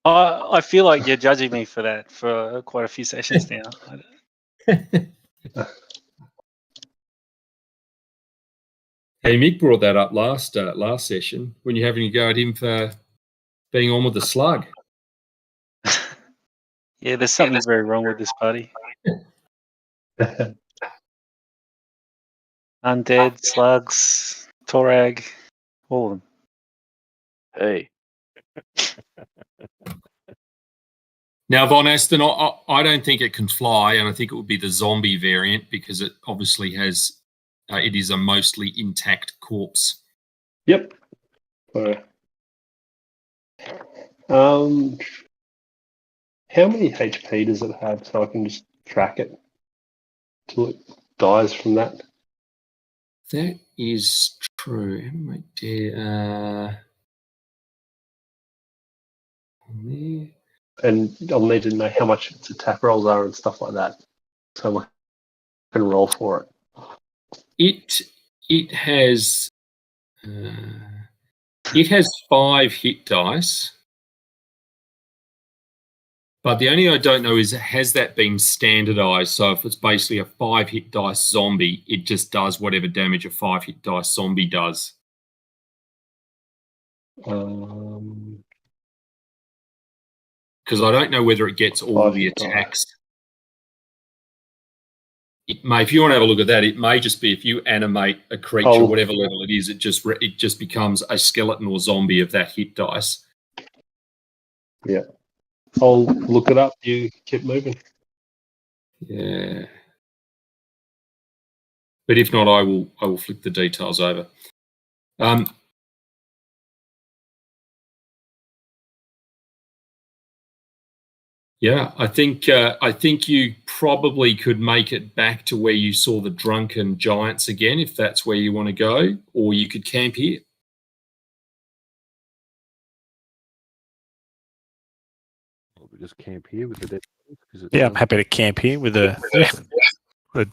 I feel like you're judging me for that for quite a few sessions now. Hey, Mick brought that up last session when you're having a go at him for being on with the slug. Yeah, there's something very wrong with this party. Undead, slugs, Torag, all of them. Hey, Now, Von Aston, I don't think it can fly, and I think it would be the zombie variant because it obviously has. It is a mostly intact corpse. Yep. How many HP does it have so I can just track it till it dies from that? That is true. Right there. There. And I'll need to know how much its attack rolls are and stuff like that, so I can roll for it. It has 5 hit dice, but the only I don't know is has that been standardized? So if it's basically a 5 hit dice zombie, it just does whatever damage a 5 hit dice zombie does. Because I don't know whether it gets all the attacks. It may, if you want to have a look at that, it may just be if you animate a creature, whatever level it is, it just becomes a skeleton or zombie of that hit dice. Yeah, I'll look it up. You keep moving. Yeah, but if not, I will flick the details over. Yeah, I think you probably could make it back to where you saw the drunken giants again, if that's where you want to go, or you could camp here. We just camp here with the dead bodies. Yeah, I'm happy to camp here with a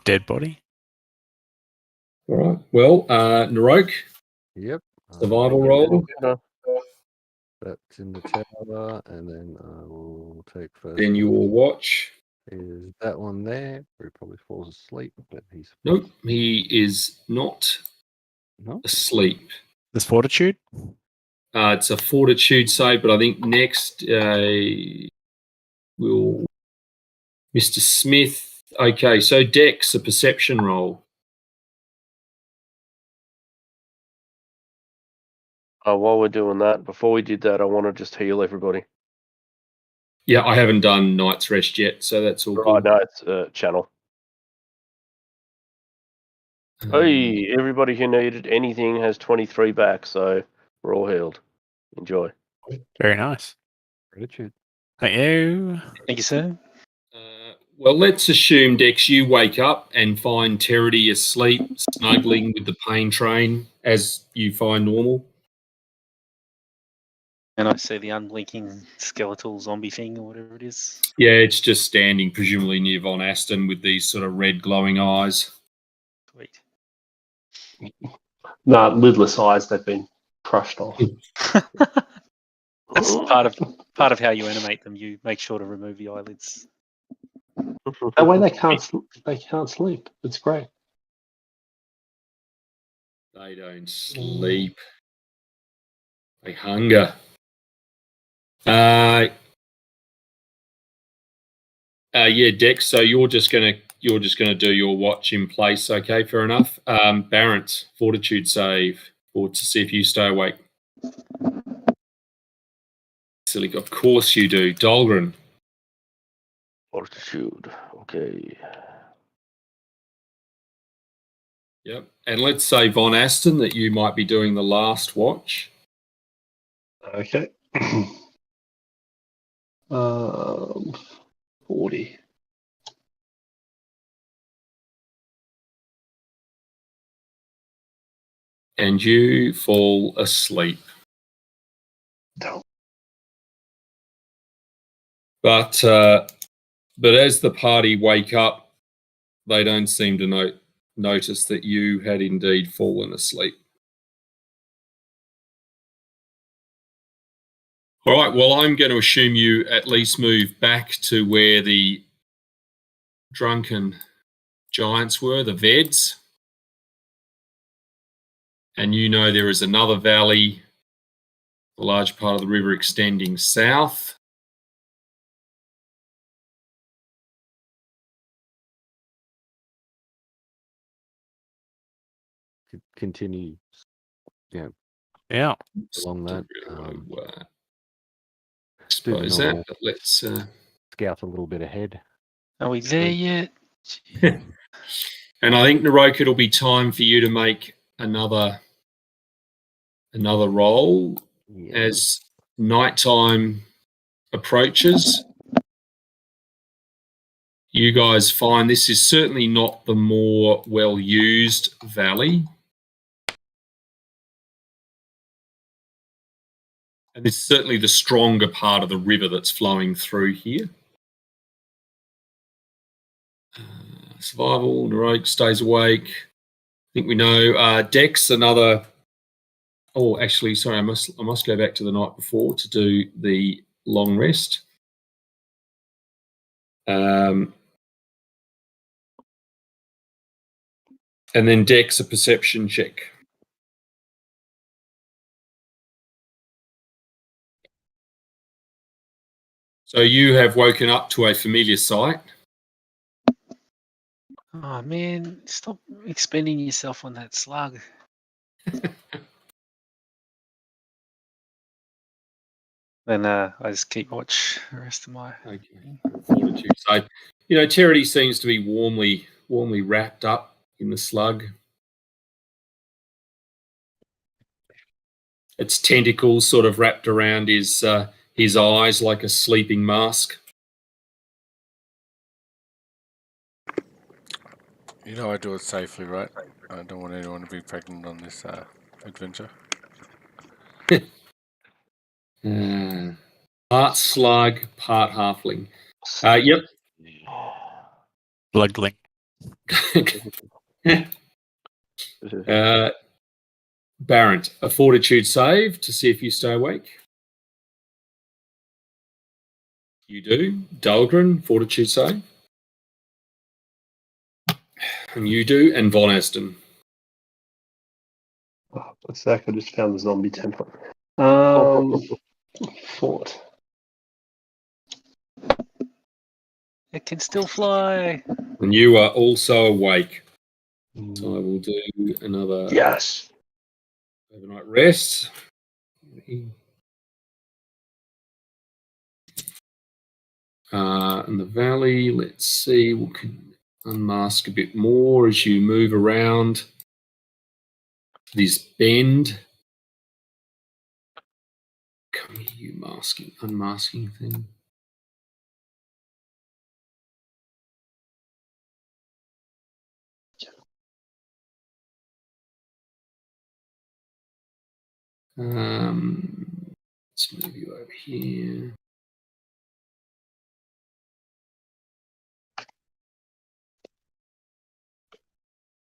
dead body. All right. Well, Narok. Yep. Survival roll. That's in the tower, and then I will take first. Then you will watch. Is that one there? Where he probably falls asleep, but he's Nope, he is not asleep. There's fortitude. It's a fortitude save, but I think next will Mr. Smith. Okay, so Dex, a perception roll. While we're doing that, before we did that, I want to just heal everybody. Yeah, I haven't done Night's Rest yet, so that's all Right, good. no, it's channel. Hey, everybody who needed anything has 23 back, so we're all healed. Enjoy. Very nice. Gratitude. Thank you. Thank you, sir. Well, let's assume, Dex, you wake up and find Terity asleep, snuggling with the pain train, as you find normal. And I see the unblinking skeletal zombie thing or whatever it is. Yeah, it's just standing, presumably near Von Aston, with these sort of red glowing eyes. Sweet. No, lidless eyes. They've been crushed off. That's part of how you animate them. You make sure to remove the eyelids. That way they can't sleep. It's great. They don't sleep. They hunger. Yeah, Dex. So you're just gonna do your watch in place. Okay, fair enough. Barrett, fortitude save, or to see if you stay awake. Silly, of course you do. Dahlgren. Fortitude. Okay. Yep. And let's say Von Aston that you might be doing the last watch. Okay. 40. And you fall asleep. No. But as the party wake up, they don't seem to notice that you had indeed fallen asleep. All right, well, I'm going to assume you at least move back to where the drunken giants were, the Veds. And you know there is another valley, a large part of the river extending south. Continue. Yeah. Yeah. Along that. Suppose that, but let's scout a little bit ahead. Are we there yet? And I think, Naroka, it'll be time for you to make another roll as nighttime approaches. You guys find this is certainly not the more well-used valley. And it's certainly the stronger part of the river that's flowing through here. Survival, Naroka stays awake. I think we know Dex, another... Oh, actually, sorry, I must go back to the night before to do the long rest. And then Dex, a perception check. So you have woken up to a familiar sight. Oh man, stop expending yourself on that slug. Then I just keep watch the rest of my. Okay. Fortitude. So, Terity seems to be warmly wrapped up in the slug. Its tentacles sort of wrapped around his eyes like a sleeping mask. I do it safely, right? I don't want anyone to be pregnant on this adventure. Part slug, part halfling. Yep. Slugling. Barrett, a fortitude save to see if you stay awake. You do. Dahlgren, fortitude save. And you do, and Von Aston. Oh, for a sec, I just found the zombie template. Fort. It can still fly. And you are also awake. So I will do another Yes. overnight rest. In the valley, let's see, we can unmask a bit more as you move around this bend. Come here, you unmasking thing. Let's move you over here.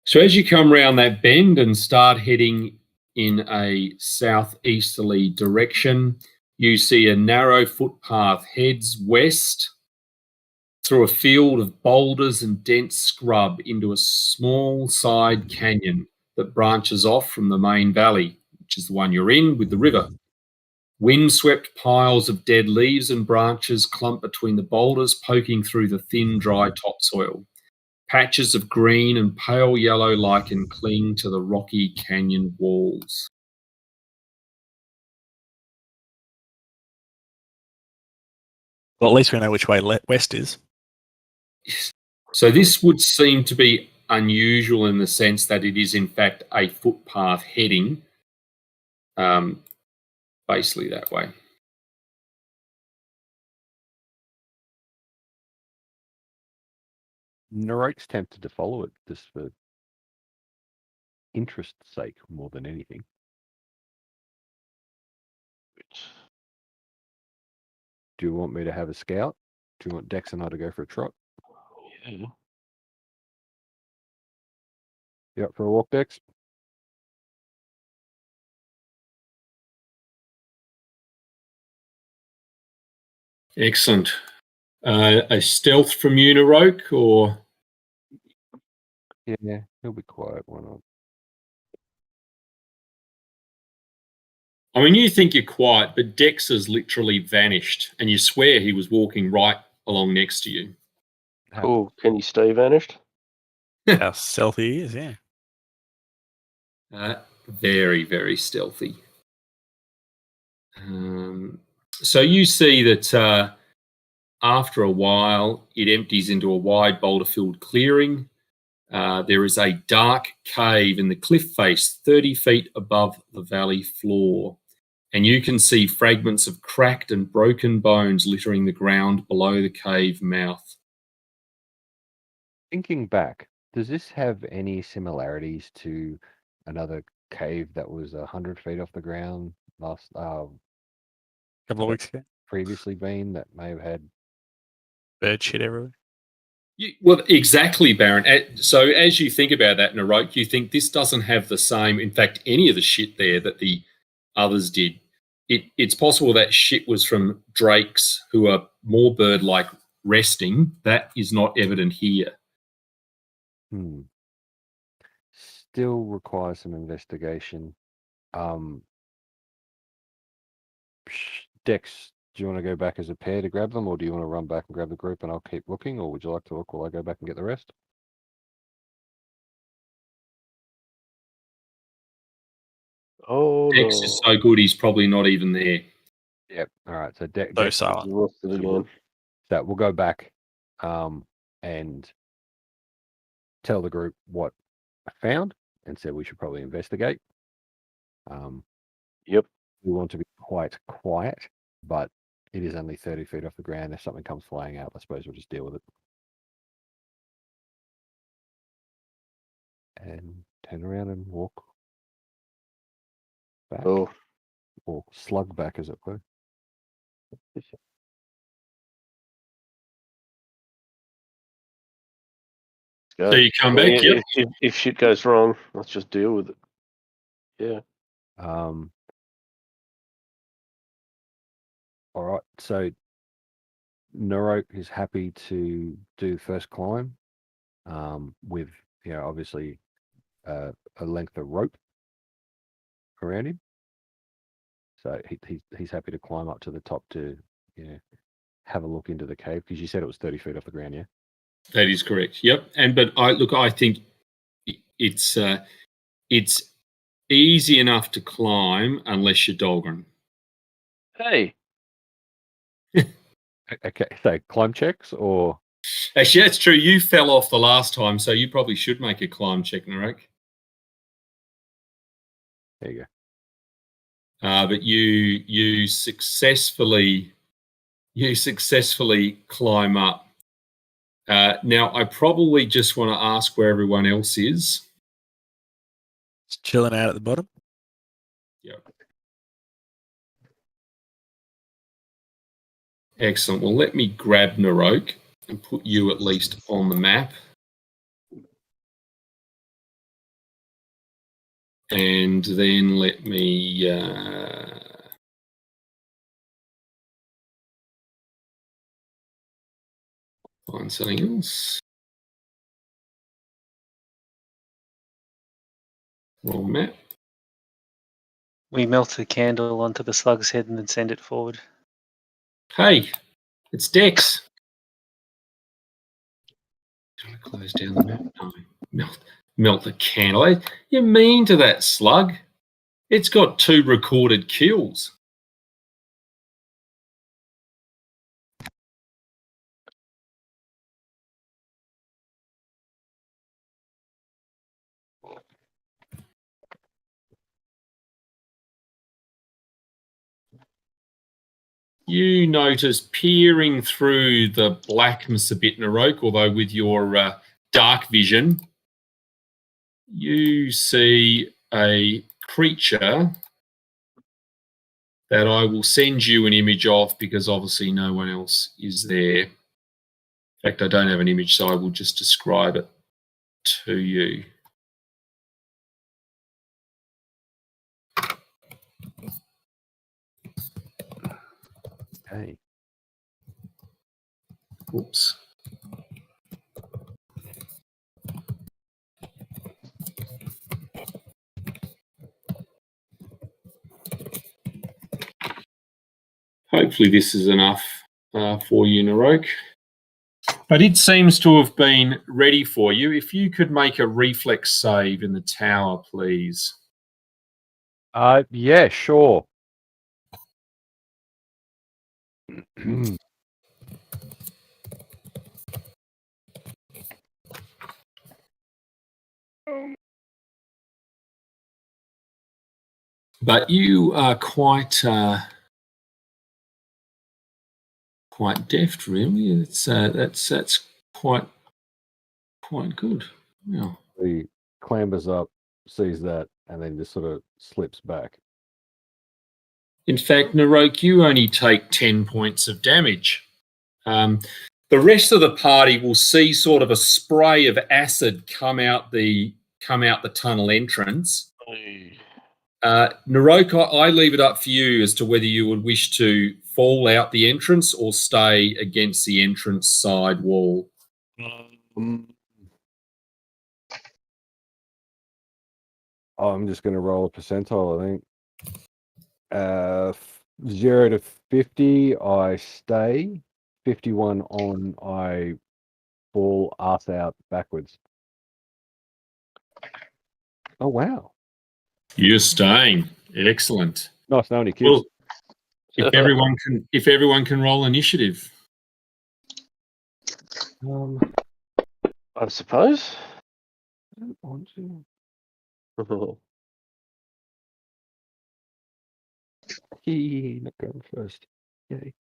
So as you come around that bend and start heading in a southeasterly direction, you see a narrow footpath heads west through a field of boulders and dense scrub into a small side canyon that branches off from the main valley, which is the one you're in with the river. Wind-swept piles of dead leaves and branches clump between the boulders, poking through the thin, dry topsoil. Patches of green and pale yellow lichen cling to the rocky canyon walls. Well, at least we know which way west is. So this would seem to be unusual in the sense that it is in fact a footpath heading basically that way. Naroke's tempted to follow it just for interest's sake more than anything. Do you want me to have a scout? Do you want Dex and I to go for a trot? Yeah. You up for a walk, Dex? Excellent. A stealth from you, Naroke, or? Yeah, he'll be quiet. Why not? I mean, you think you're quiet, but Dex has literally vanished, and you swear he was walking right along next to you. Cool. Can you stay vanished? How stealthy he is, yeah. Very, very stealthy. So you see that after a while, it empties into a wide boulder-filled clearing. There is a dark cave in the cliff face 30 feet above the valley floor, and you can see fragments of cracked and broken bones littering the ground below the cave mouth. Thinking back, does this have any similarities to another cave that was 100 feet off the ground last Couple of weeks ago. previously been that may have had Bird shit everywhere. Well, exactly, Baron. So as you think about that, Naroke, you think this doesn't have the same, in fact, any of the shit there that the others did. It's possible that shit was from drakes who are more bird-like resting. That is not evident here. Still requires some investigation. Dex, do you want to go back as a pair to grab them, or do you want to run back and grab the group and I'll keep looking, or would you like to look while I go back and get the rest? Oh, Dex no. is so good, he's probably not even there. Yep. All right. So Dex, So silent. You lost it again. so we'll go back and tell the group what I found and said we should probably investigate. Yep. We want to be quite quiet, but it is only 30 feet off the ground. If something comes flying out, I suppose we'll just deal with it. And turn around and walk back. Oh, Or slug back, as it were. So you come back, yep. If shit goes wrong, let's just deal with it. Yeah. All right. So Naroke is happy to do first climb with, obviously a length of rope around him. So he's happy to climb up to the top to, have a look into the cave, because you said it was 30 feet off the ground, yeah? That is correct. Yep. But I think it's easy enough to climb unless you're Dahlgren. Hey. Okay. So climb checks, or Actually, that's true. You fell off the last time, so you probably should make a climb check, Naroke. there you go. But you successfully climb up. Now, I probably just want to ask where everyone else is. Just chilling out at the bottom. Yep. Excellent. Well, let me grab Naroke and put you at least on the map. And then let me find something else. Wrong map. We melt a candle onto the slug's head and then send it forward. Hey, it's Dex. Trying to close down the map. No, melt the candle. You're mean to that slug. It's got 2 recorded kills. You notice peering through the blackness a bit, Naroke, although with your dark vision, you see a creature that I will send you an image of because obviously no one else is there. In fact, I don't have an image, so I will just describe it to you. Okay. Oops. Hopefully this is enough for you, Naroke. But it seems to have been ready for you. If you could make a reflex save in the tower, please. Yeah, sure. But you are quite deft, really. It's that's quite good. Yeah. He clambers up, sees that, and then just sort of slips back. In fact, Naroke, you only take 10 points of damage. The rest of the party will see sort of a spray of acid come out the tunnel entrance. Naroke, I leave it up for you as to whether you would wish to fall out the entrance or stay against the entrance side wall. I'm just going to roll a percentile, I think. 0 to 50, I stay. 51 on, I fall arse out backwards. Oh, wow. You're staying. Excellent. Nice, no any kids. Well, if everyone can roll initiative. I suppose. I don't want to. Not going first. Yay.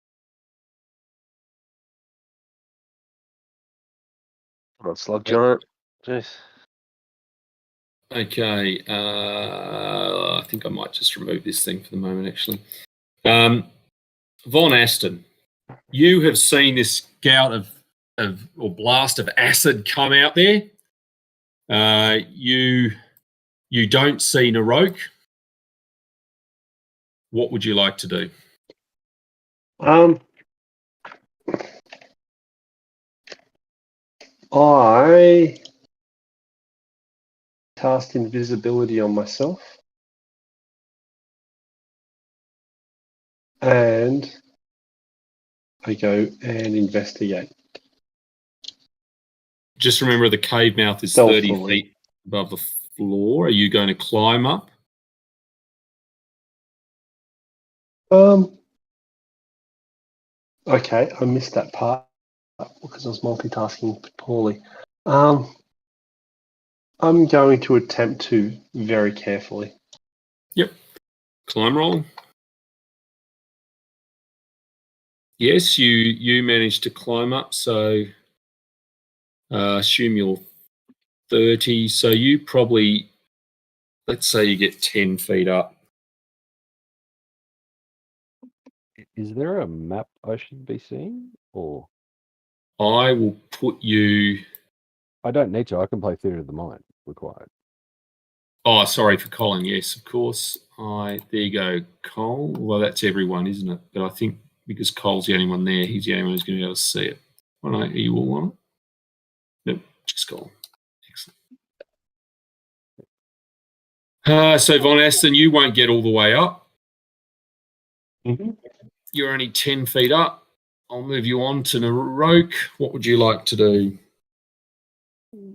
Come on, slug giant. Jeez. Okay. I think I might just remove this thing for the moment, actually. Von Aston, you have seen this gout or blast of acid come out there. You don't see Naroke. What would you like to do? I cast invisibility on myself, and I go and investigate. Just remember the cave mouth is Stealthily. 30 feet above the floor. Are you going to climb up? Okay, I missed that part because I was multitasking poorly. I'm going to attempt to very carefully. Yep. Climb roll. Yes, you managed to climb up, so assume you're 30. So you probably, let's say you get 10 feet up. Is there a map I should be seeing? Or I will put you... I don't need to. I can play Theatre of the Mind required. Oh, sorry for Colin. Yes, of course. There you go, Cole. Well, that's everyone, isn't it? But I think because Cole's the only one there, he's the only one who's going to be able to see it. Are you all on it? Nope, just Cole. Excellent. So, Von Aston, you won't get all the way up. Mm-hmm. You're only 10 feet up. I'll move you on to Narok. What would you like to do?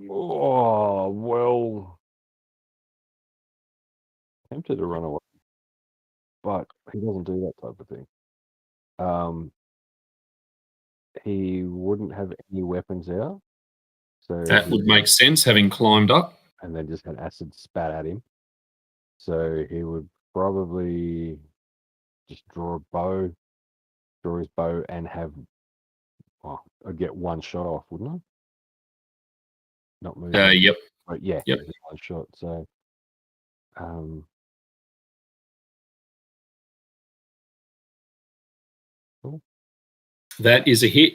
Oh, well. Tempted to run away, but he doesn't do that type of thing. He wouldn't have any weapons out. So That would make sense, having climbed up. And then just had acid spat at him. So he would probably just draw his bow, and have, I'd get one shot off, wouldn't I? Not moving. Yep. But yeah, Yep. just one shot. So, cool. That is a hit.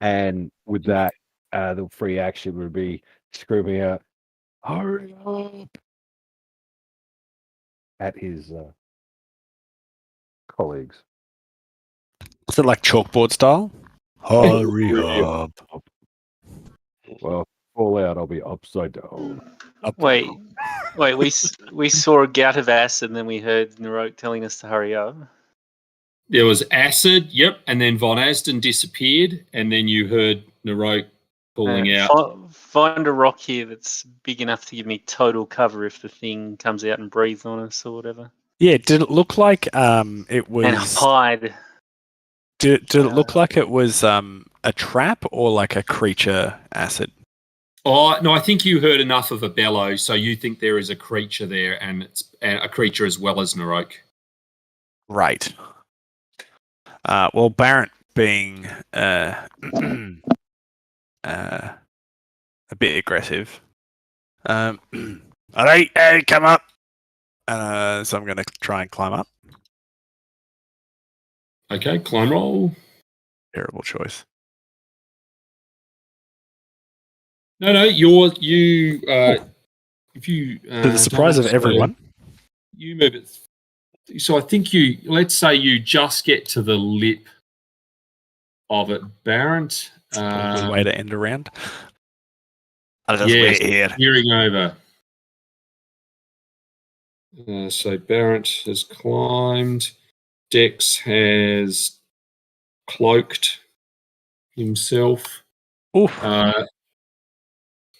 And with that, the free action would be screaming out, "Hurry up!" at his colleagues. Is it like chalkboard style? Hurry up. Well, fall out, I'll be upside down. Wait, we saw a gout of acid, and then we heard Narok telling us to hurry up. There was acid, yep, and then Von Aston disappeared, and then you heard Narok calling out. Find a rock here that's big enough to give me total cover if the thing comes out and breathes on us or whatever. Yeah, did it look like it was... And hide. Did it look like it was a trap or like a creature acid? Oh, no, I think you heard enough of a bellow, so you think there is a creature there, and it's a creature as well as Narok. Right. Well, Barrett being a bit aggressive. All right, come up. So I'm going to try and climb up. Okay, climb roll. Terrible choice. No, if you To the surprise of everyone. You move it. So I think let's say you just get to the lip of it, Barrett. Probably a way to end a round. I'll just wait here. Hearing over. So Barrett has climbed. Dex has cloaked himself. Oof.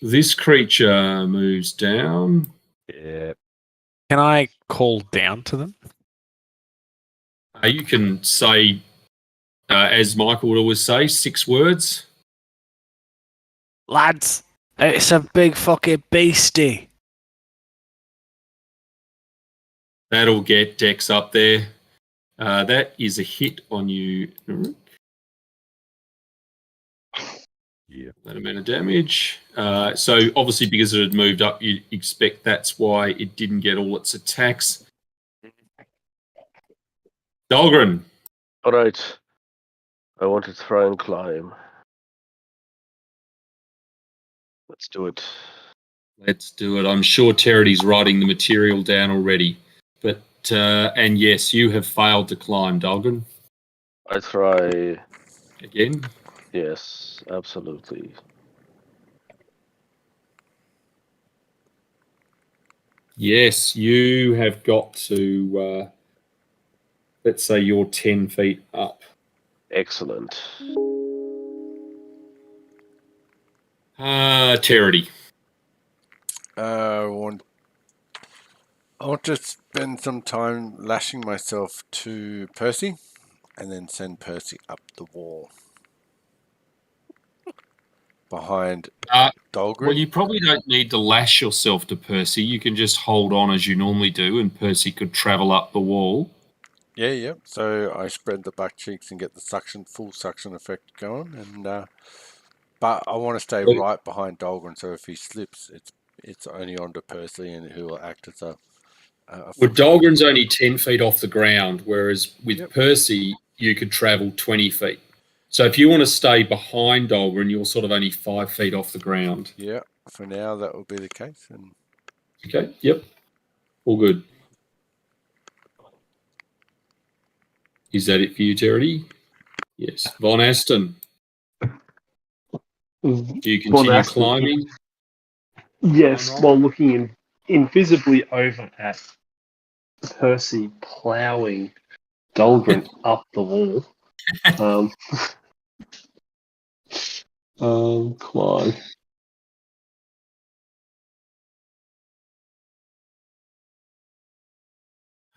This creature moves down. Yeah. Can I call down to them? You can say, as Michael would always say, 6 words. Lads, it's a big fucking beastie. That'll get Dex up there. That is a hit on you, Naruk. Yeah. That amount of damage. So obviously because it had moved up, you'd expect that's why it didn't get all its attacks. Dahlgren. All right. I want to try and climb. Let's do it. Let's do it. I'm sure Territy's writing the material down already. But and yes, you have failed to climb, Dahlgren. I try again. Yes, absolutely. Yes, you have got to, let's say you're 10 feet up. Excellent. Territy. I want to spend some time lashing myself to Percy and then send Percy up the wall. Behind Dahlgren. Well, you probably don't need to lash yourself to Percy. You can just hold on as you normally do, and Percy could travel up the wall. Yeah. So I spread the back cheeks and get the full suction effect going, and but I want to stay right behind Dahlgren. So if he slips, it's only onto Percy, and who will act as a well, Dahlgren's only 10 feet off the ground, whereas with Percy, you could travel 20 feet. So if you want to stay behind Dahlgren, you're sort of only 5 feet off the ground. Yeah, for now that will be the case. And okay, yep, all good. Is that it for you, Territy? Yes. Von Aston. Do you continue climbing? Yes, I'm while looking invisibly over at Percy ploughing Dahlgren up the wall. Come on.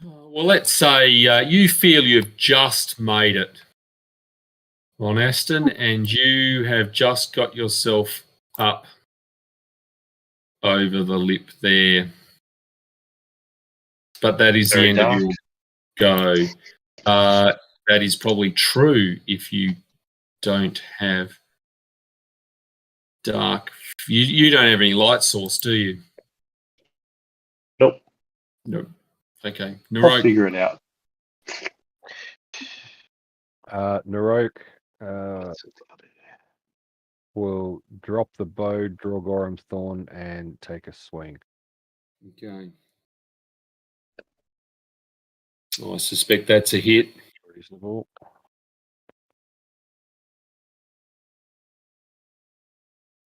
Well, let's say you feel you've just made it, Von Aston, and you have just got yourself up over the lip there. But that is Very the end dark. of your go. That is probably true if you don't have dark. You don't have any light source, do you? Nope. No. Okay. I'll Narok. figure it out. Narok will drop the bow, draw Gorham's Thorn, and take a swing. Okay. I suspect that's a hit. Reasonable.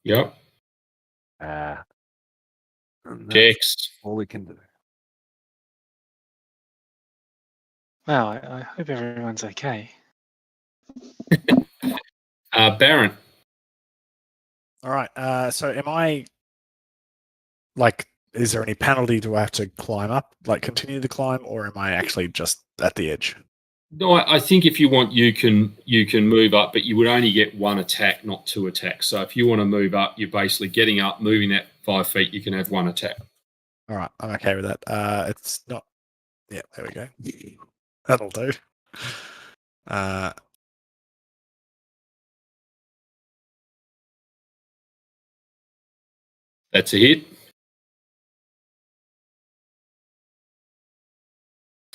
Yep. And that's Dex. all we can do. Wow, I hope everyone's okay. Baron. All right. So am I like? Is there any penalty? Do I have to climb up, like continue to climb, or am I actually just at the edge? No, I think if you want, you can move up, but you would only get one attack, not two attacks. So if you want to move up, you're basically getting up, moving that 5 feet. You can have one attack. All right, I'm okay with that. It's not. Yeah, there we go. That'll do. That's a hit.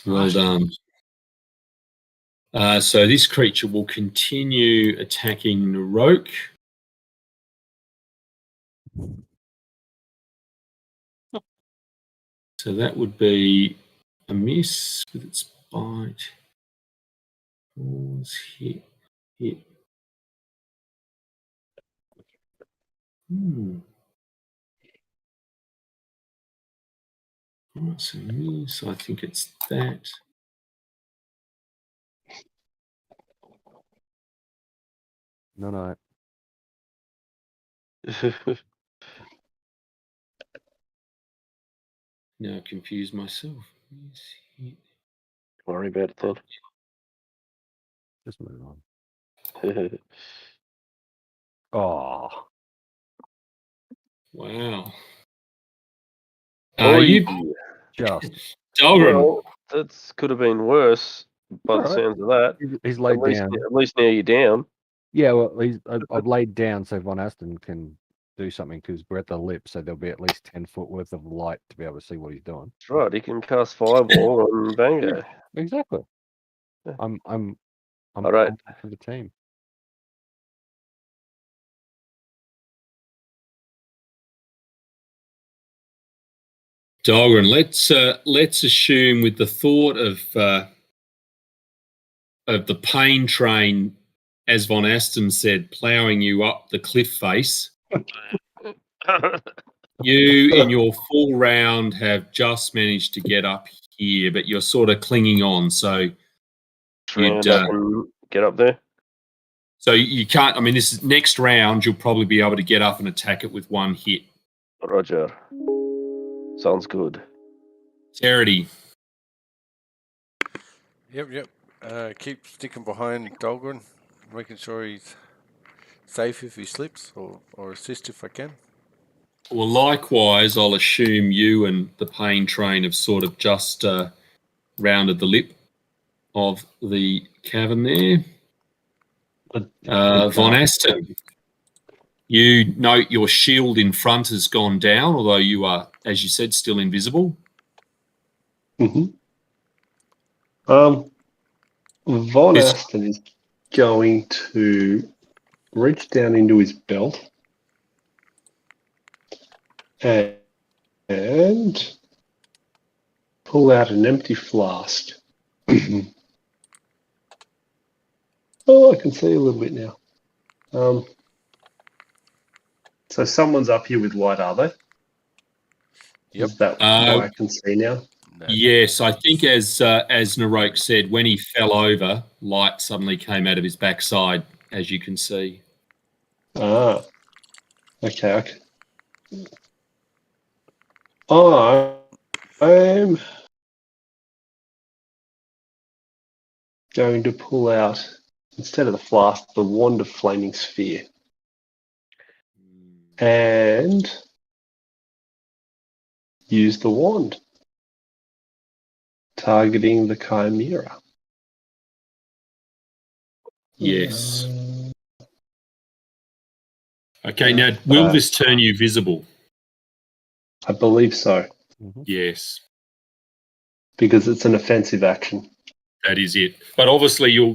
Well done. So this creature will continue attacking Narok. So that would be a miss with its bite. Pause, hit. Alright, so miss. I think it's that. No. Now I confused myself. Miss, hit. Worry about it then. Just move on. Oh, Wow. Oh, You just Dahlgren. well, that could have been worse by the Alright. sounds of that. he's laid down. At least now you're down. Yeah, well, I've laid down so Von Aston can do something because we're at the lip, so there'll be at least 10 foot worth of light to be able to see what he's doing. That's right. He can cast Fireball on Bango. Exactly. Yeah. I'm All right. for the team. Dahlgren, let's assume with the thought of the pain train, as Von Aston said, ploughing you up the cliff face. You, in your full round, have just managed to get up here, but you're sort of clinging on. So Round up and get up there. So you can't. I mean, this is next round. You'll probably be able to get up and attack it with one hit. Roger. Sounds good. Charity. Yep. Keep sticking behind Dahlgren, making sure he's safe if he slips, or assist if I can. Well, likewise, I'll assume you and the pain train have sort of just rounded the lip of the cavern there. Von Aston, you note your shield in front has gone down, although you are, as you said, still invisible. Mm-hmm. Von Aston is going to reach down into his belt and pull out an empty flask. Oh, I can see a little bit now. So someone's up here with light, are they? Yep. Is that what I can see now? No. Yes, I think as Naroke said, when he fell over, light suddenly came out of his backside, as you can see. Ah. Okay. I'm going to pull out, instead of the flask, the wand of flaming sphere. And use the wand, targeting the chimera. Yes. Okay, now will this turn you visible? I believe so, Yes, because it's an offensive action. that is it. But obviously, you'll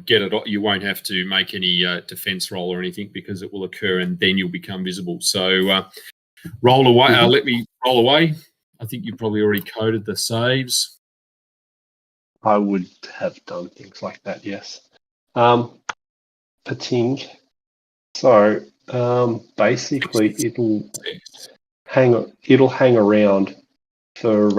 get it. You won't have to make any defense roll or anything because it will occur, and then you'll become visible. So roll away. Let me roll away. I think you probably already coded the saves. I would have done things like that, yes. Pating. So basically, it'll hang around for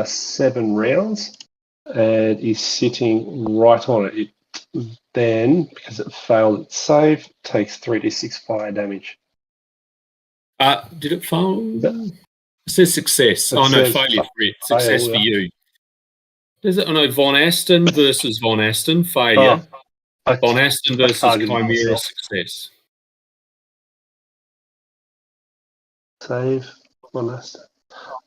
7 rounds, and is sitting right on it. It then, because it failed its save, takes 3d6 fire damage. Did it fail? It says success. It No, says failure for it. Success for failure. you. Does it? No, Von Aston versus Von Aston, failure. Von Aston versus targeted Chimera, myself. success. Save on Aston.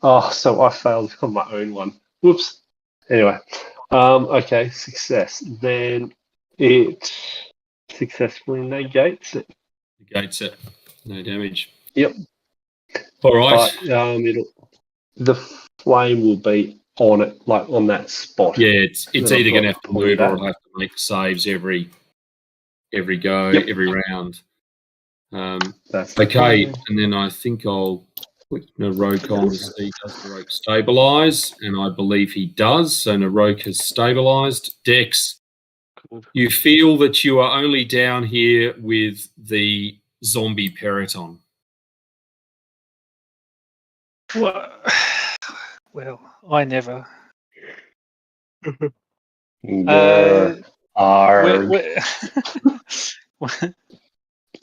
Oh, so I failed on my own one. Whoops. Anyway, okay, success. Then it successfully negates it. Negates it. No damage. Yep. All right. But the flame will be on it, like on that spot. Yeah, it's either going to have to move or that. it'll have to make saves every go, Yep. every round. That's okay, and then I think I'll put Naroke on to see does Naroke stabilise, and I believe he does. So Naroke has stabilised. Dex, you feel that you are only down here with the zombie Periton. Well, I never.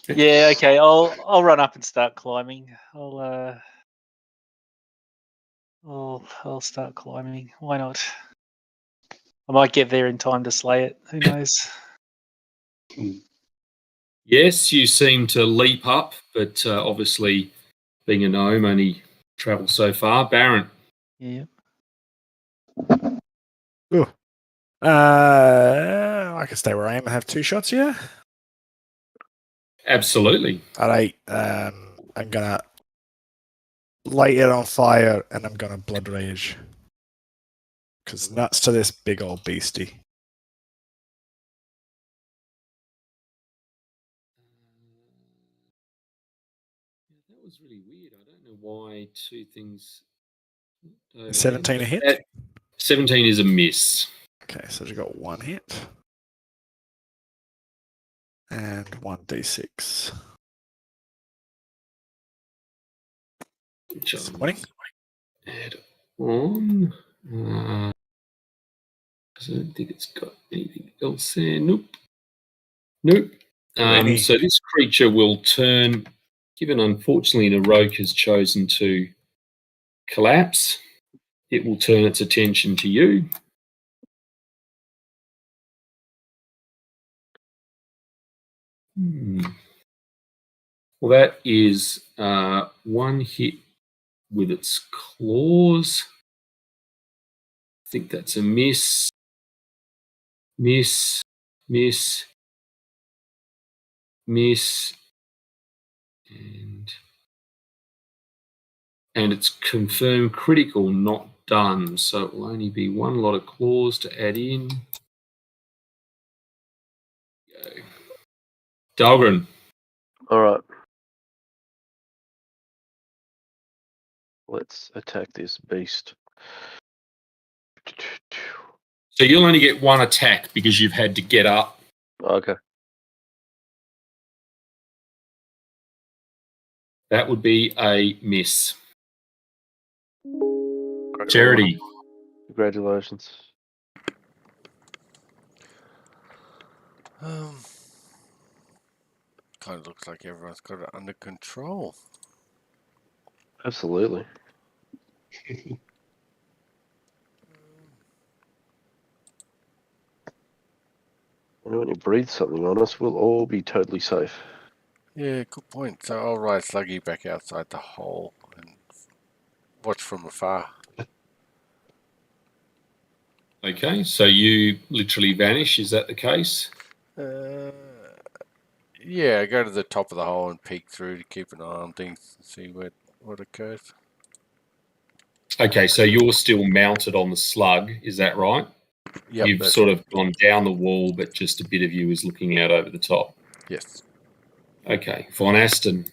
Yeah, okay. I'll run up and start climbing. I'll start climbing. Why not? I might get there in time to slay it. Who knows? Yes, you seem to leap up, but obviously, being a gnome, only travel so far. Baron. Yeah. I can stay where I am and have 2 shots here. Absolutely. All right. I'm gonna light it on fire and I'm gonna blood rage. Because nuts to this big old beastie. That was really weird. I don't know why 2 things. 17 a hit? 17 is a miss. Okay, so you got 1 hit. And 1d6. 20. Add on. I don't think it's got anything else there. Nope. So this creature will turn, given unfortunately Naroke has chosen to collapse, it will turn its attention to you. Well, that is 1 hit with its claws. I think that's a miss. Miss. And it's confirmed critical, not done. So it will only be 1 lot of claws to add in. Go. Dahlgren. All right. Let's attack this beast. So you'll only get 1 attack because you've had to get up. Okay. That would be a miss. Charity. Congratulations. Kind of looks like everyone's got it under control. Absolutely. And when you breathe something on us, we'll all be totally safe. Yeah, good point. So I'll ride Sluggy back outside the hole and watch from afar. Okay, so you literally vanish. Is that the case? Yeah, go to the top of the hole and peek through to keep an eye on things and see what occurs. Okay, so you're still mounted on the slug. Is that right? Yep, You've that's sort right. of gone down the wall, but just a bit of you is looking out over the top. Yes. Okay, Von Aston.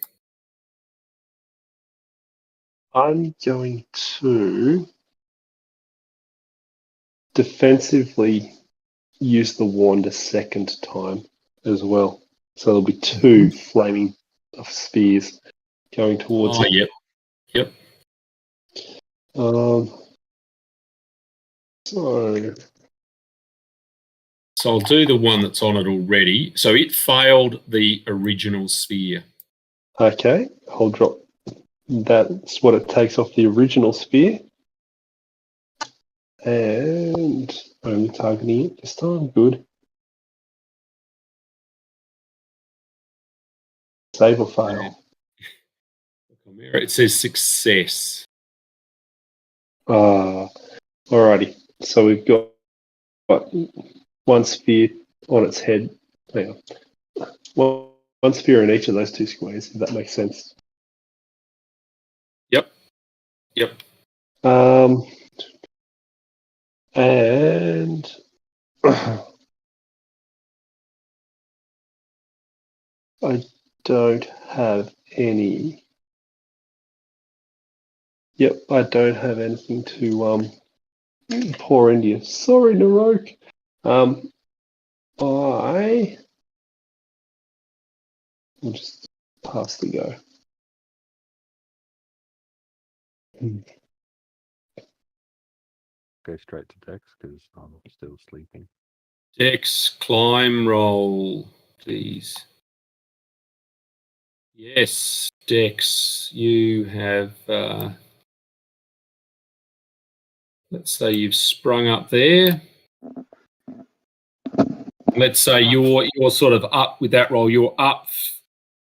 I'm going to defensively use the wand a second time as well. So there'll be two flaming spears going towards it. Yep. So I'll do the one that's on it already. So it failed the original sphere. Okay, I'll drop. That's what it takes off the original spear. And only targeting it this time. Good. Save or fail? It says success. Alrighty. So we've got one spear on its head. Hang on. One spear in each of those two squares, if that makes sense. Yep. And I don't have any. Yep, I don't have anything to pour into you. Sorry, Narok. I will just pass the go. Go straight to Dex because I'm still sleeping. Dex climb roll, please. Yes, Dex, you have. Let's say you've sprung up there. Let's say you're sort of up with that roll. You're up,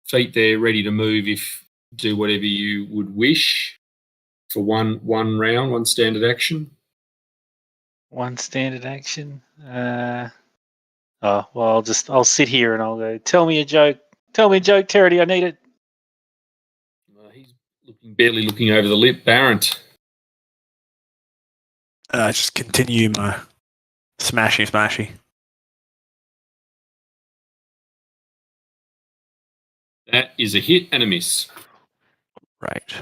feet there, ready to move. If do whatever you would wish for one round, one standard action. One standard action. I'll sit here and I'll go. Tell me a joke. Tell me a joke, Terry. I need it. He's barely looking over the lip. Barrent. Just continue my smashy. That is a hit and a miss. Right.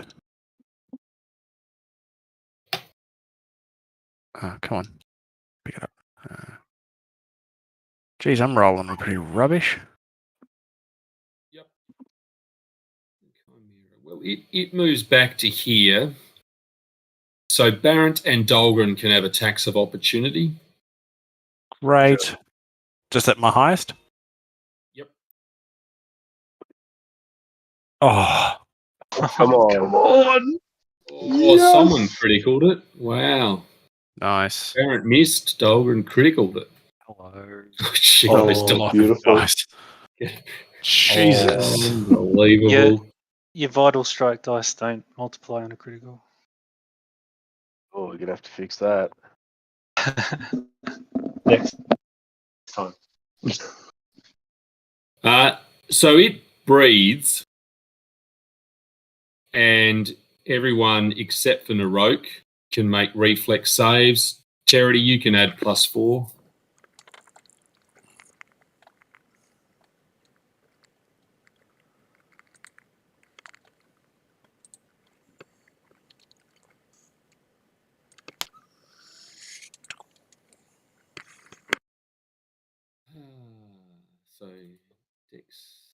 Come on. Pick it up. Geez, I'm rolling pretty rubbish. Yep. Well, it moves back to here. So Barrent and Dolgren can have attacks of opportunity. Right. Just at my highest? Yep. Oh. Come on. Oh, Yes! someone criticaled it. Wow. Nice. Barrent missed. Dolgren criticaled it. Hello. Oh, jeez, Oh, Dolgren. beautiful. Nice. Jesus. Unbelievable. Your vital strike dice don't multiply on a critical. Oh, we're gonna have to fix that. Next time. So it breathes, and everyone except for Narok can make reflex saves. Charity, you can add +4. So Dex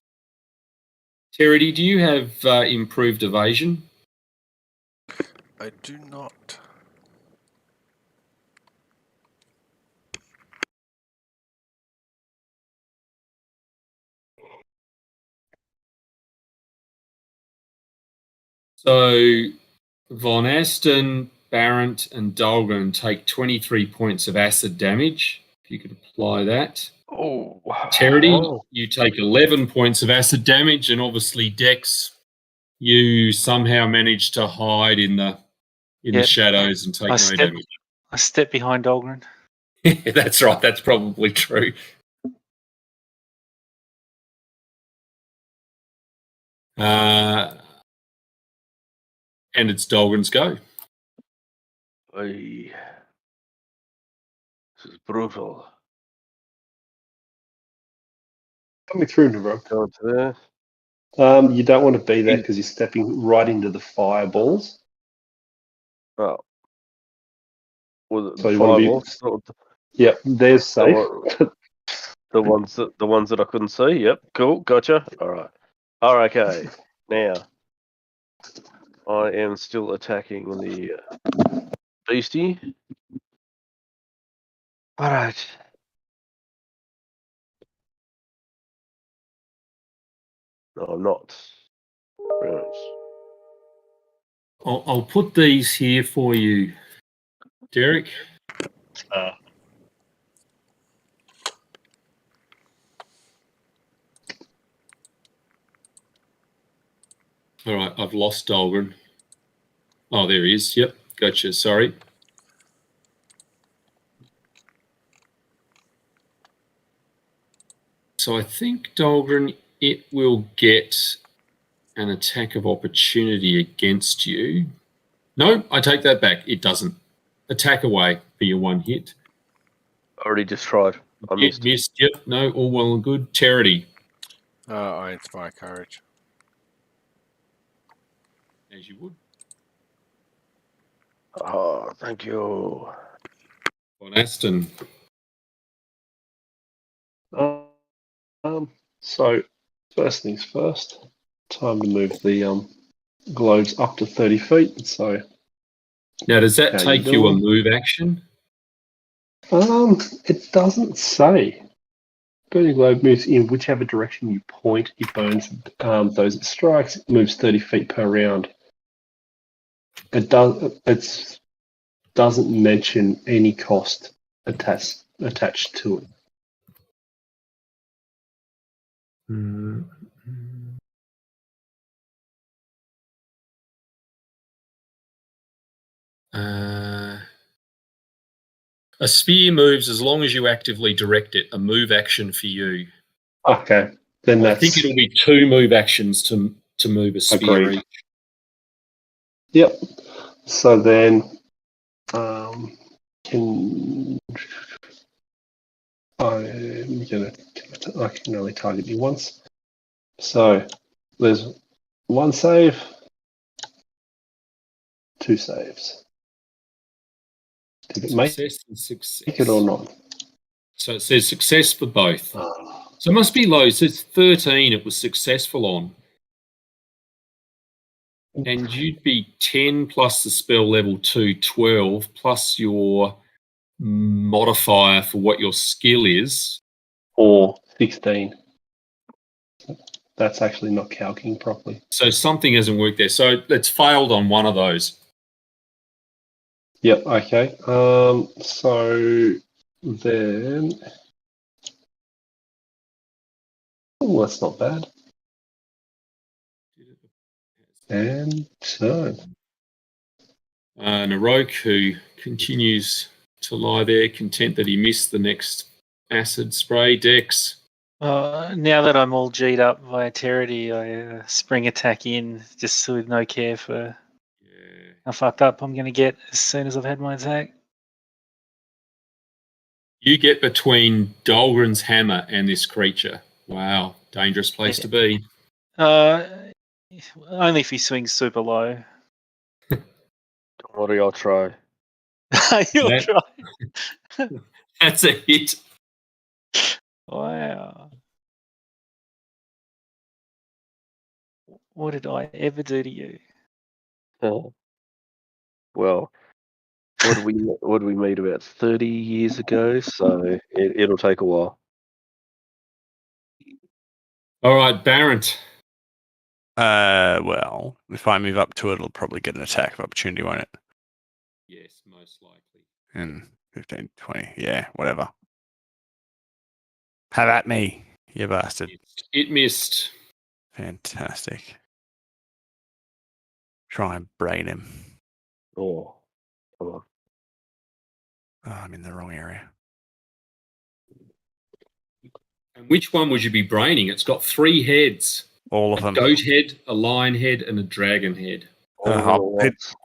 Terry, do you have improved evasion? I do not. So Von Aston, Barrett, and Dahlgren take 23 points of acid damage. If you could apply that. Oh, Terry, wow. you take 11 points of acid damage, and obviously Dex, you somehow managed to hide in the Yep. shadows and take I no step- damage. I step behind Dahlgren. That's right. That's probably true. And it's Dahlgren's go. This is brutal. Coming through, Narok. Go to there. You don't want to be there because you're stepping right into the fireballs. Oh. Well, So the you want to be- fireballs. Yep, there's safe. The ones that I couldn't see. Yep, cool, gotcha. All right. Okay. Now, I am still attacking the beastie. All right. No, I'm not. Brilliant. I'll put these here for you, Derek. All right, I've lost Dahlgren. Oh, there he is. Yep, gotcha. Sorry. So I think, Dahlgren, it will get an attack of opportunity against you. No, I take that back. It doesn't. Attack away for your one hit. Already just tried. I missed. Missed. Yep. No, all well and good. Charity. I inspire courage. As you would. Oh, thank you. Von Aston. So first things first. Time to move the globes up to 30 feet. So Now, does that How you take you a doing? move action? it doesn't say. Burning globe moves in whichever direction you point. It burns those it strikes. It moves 30 feet per round. It doesn't mention any cost attached to it. A spear moves as long as you actively direct it. A move action for you. Okay, then I that's think it'll be 2 move actions to move a spear Agreed. each. Yep. So then, I'm gonna. I can only target you once. So there's 1 save, 2 saves. Did it make Success and success. it or not? So it says success for both. Oh, So it must be low. So it's 13 it was successful on. And you'd be 10 plus the spell level 2, 12, plus your modifier for what your skill is. or 16. That's actually not calculating properly. So something hasn't worked there. So it's failed on one of those. Yep. Okay. So then, that's not bad. And turn. Narok, who continues to lie there, content that he missed the next acid spray. Dex. Now that I'm all G'd up via Terity, I spring attack in just with no care for how fucked up I'm going to get as soon as I've had my attack. You get between Dahlgren's hammer and this creature. Wow, dangerous place to be. Only if he swings super low. Don't worry, I'll try. You'll try. That's a hit. Wow. What did I ever do to you? Well, what did we meet about 30 years ago? So it'll take a while. All right, Barrent. Well, if I move up to it, it'll probably get an attack of opportunity, won't it? Yes, most likely. In 15, 20, yeah, whatever. Have at me, you bastard. It missed. Fantastic. Try and brain him. Oh, come on. Oh, I'm in the wrong area. And which one would you be braining? It's got 3 heads. All of A them. goat head, a lion head, and a dragon head. How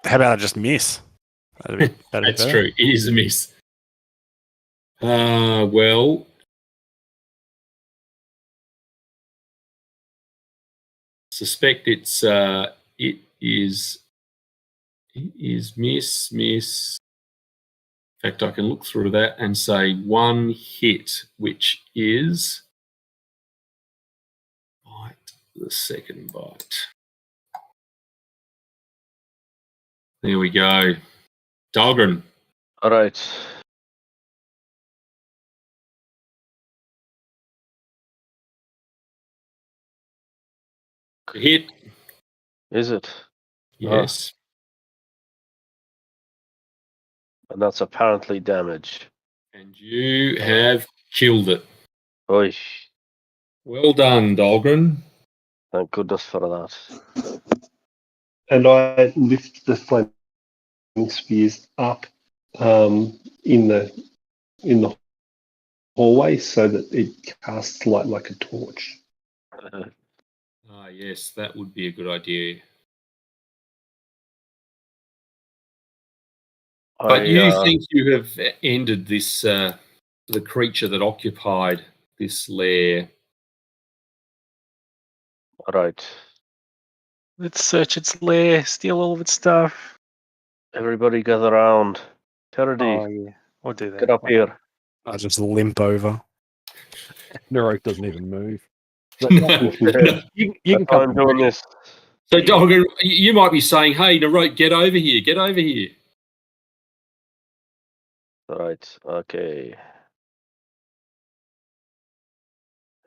about I just miss? That'd be That's better. true. It is a miss. Well, suspect it is miss. In fact, I can look through that and say 1 hit, which is the second bite. There we go. Dahlgren. All right. Hit. Is it? Yes. And that's apparently damage. And you have killed it. Oy. Well done, Dahlgren. Thank goodness for that. And I lift the flaming spears up in the hallway so that it casts light like a torch. Yes, that would be a good idea. But you think you have ended this, the creature that occupied this lair. All right. Let's search its lair, steal all of its stuff. Everybody gather around. Terity, Oh, yeah. We'll do that. get up here. I just limp over. Neroke doesn't even move. So, You can come. I'm doing this. Dahlgren, you might be saying, hey, Narote, get over here. Get over here. All right. Okay.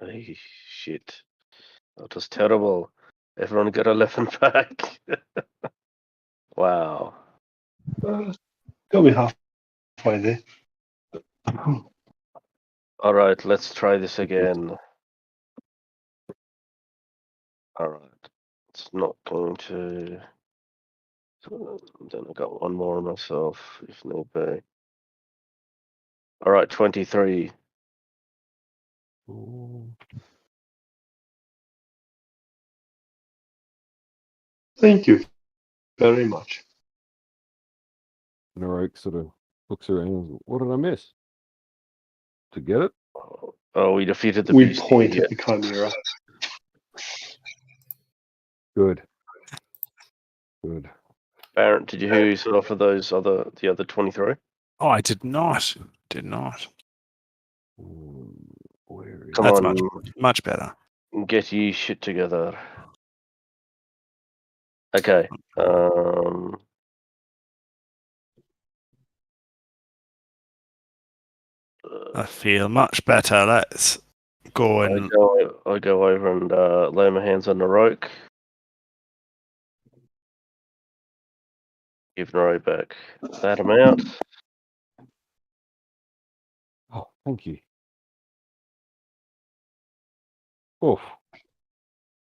Ay, shit. That was terrible. Everyone get 11 back. Wow. Got me halfway there. All right, let's try this again. All right. It's not going to. Then I got one more myself, if need be. All right, 23. Thank you very much. Neroke sort of looks around and goes, what did I miss? To get it? Oh, we defeated the We beast. point at the chimera. Good. Good. Barrett, did you hear you sort of those the other 23? Oh, I did not. Did not. Where is Come That's on, much better. get ye shit together. Okay. I feel much better. Let's go and I go over and lay my hands on Naroke. Give Naroke back that amount. Oh, thank you. Oof.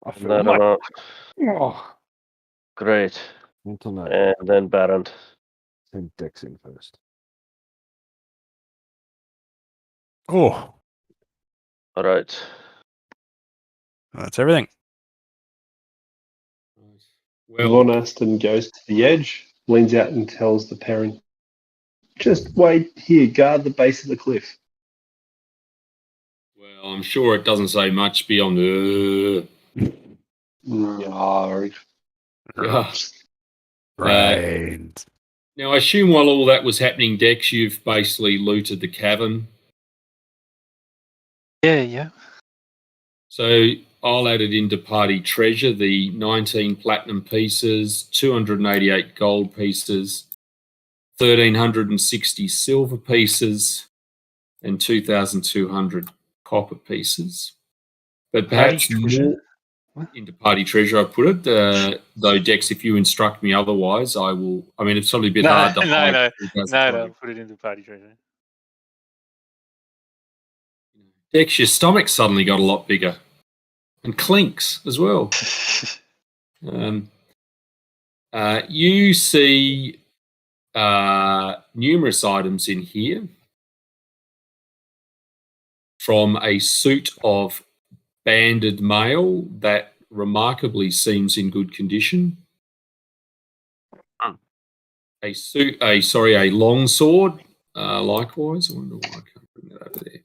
I And feel that much. amount. Oh. Great. Mental note. And then Barrett. Send Dex in first. oh, All right. that's everything. Well, Von Aston goes to the edge, leans out and tells the parent, just wait here, guard the base of the cliff. well, I'm sure it doesn't say much beyond Yarg. Yeah. Right. Now, I assume while all that was happening, Dex, you've basically looted the cavern. Yeah. So I'll add it into party treasure, the 19 platinum pieces, 288 gold pieces, 1,360 silver pieces, and 2,200 copper pieces. But perhaps Party treasure? more into party treasure I put it. Though, Dex, if you instruct me otherwise, I will. I mean, it's probably a bit hard to hide. No, put it into party treasure. Dex, your stomach suddenly got a lot bigger. And clinks as well. You see numerous items in here, from a suit of banded mail that remarkably seems in good condition. A long sword, likewise. I wonder why I can't bring that over there.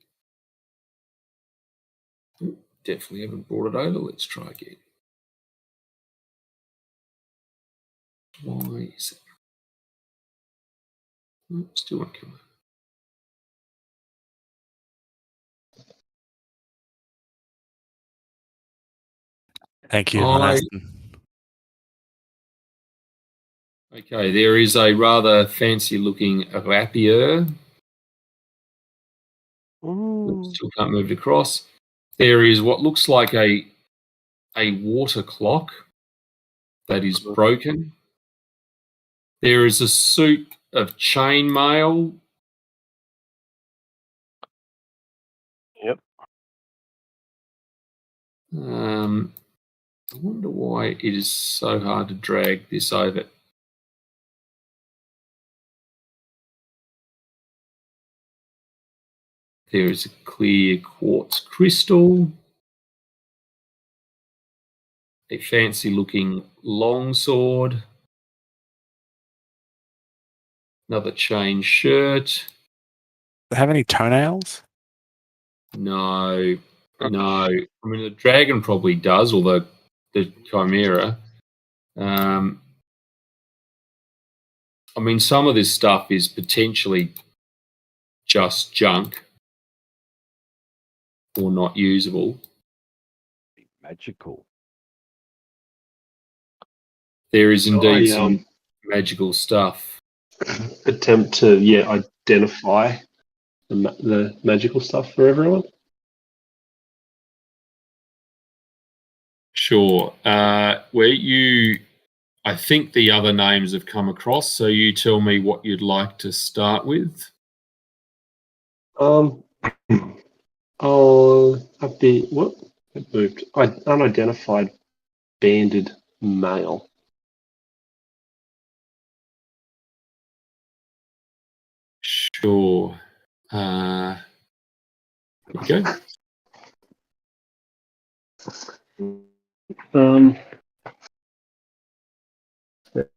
Definitely haven't brought it over. Let's try again. Why is it? Still not coming. Thank you, Aston. Okay, there is a rather fancy-looking rapier. Still can't move it across. There is what looks like a water clock that is broken. There is a suit of chainmail. Yep. I wonder why it is so hard to drag this over. There is a clear quartz crystal. A fancy-looking longsword. Another chain shirt. Do they have any toenails? No. I mean, the dragon probably does, although the chimera. I mean, some of this stuff is potentially just junk or not usable. Magical. There is indeed some magical stuff. Attempt to identify the magical stuff for everyone. Sure. I think the other names have come across, so you tell me what you'd like to start with. I'll have the what? It moved. Unidentified banded male. Sure. There you go.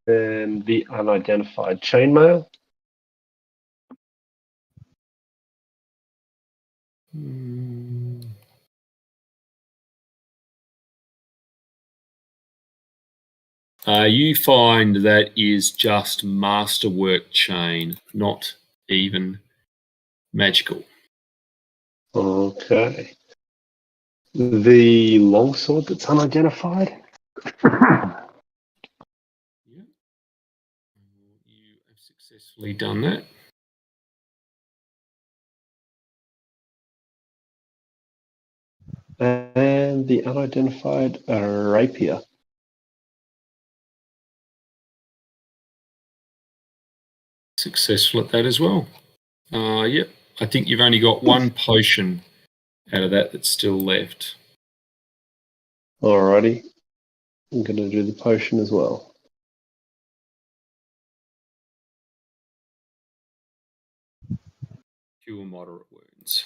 And the unidentified chainmail. You find that is just masterwork chain, not even magical. Okay. The longsword that's unidentified. Yeah. You have successfully done that. And the unidentified rapier. Successful at that as well. Yep. I think you've only got one potion out of that that's still left. Alrighty. I'm going to do the potion as well. Cure moderate wounds.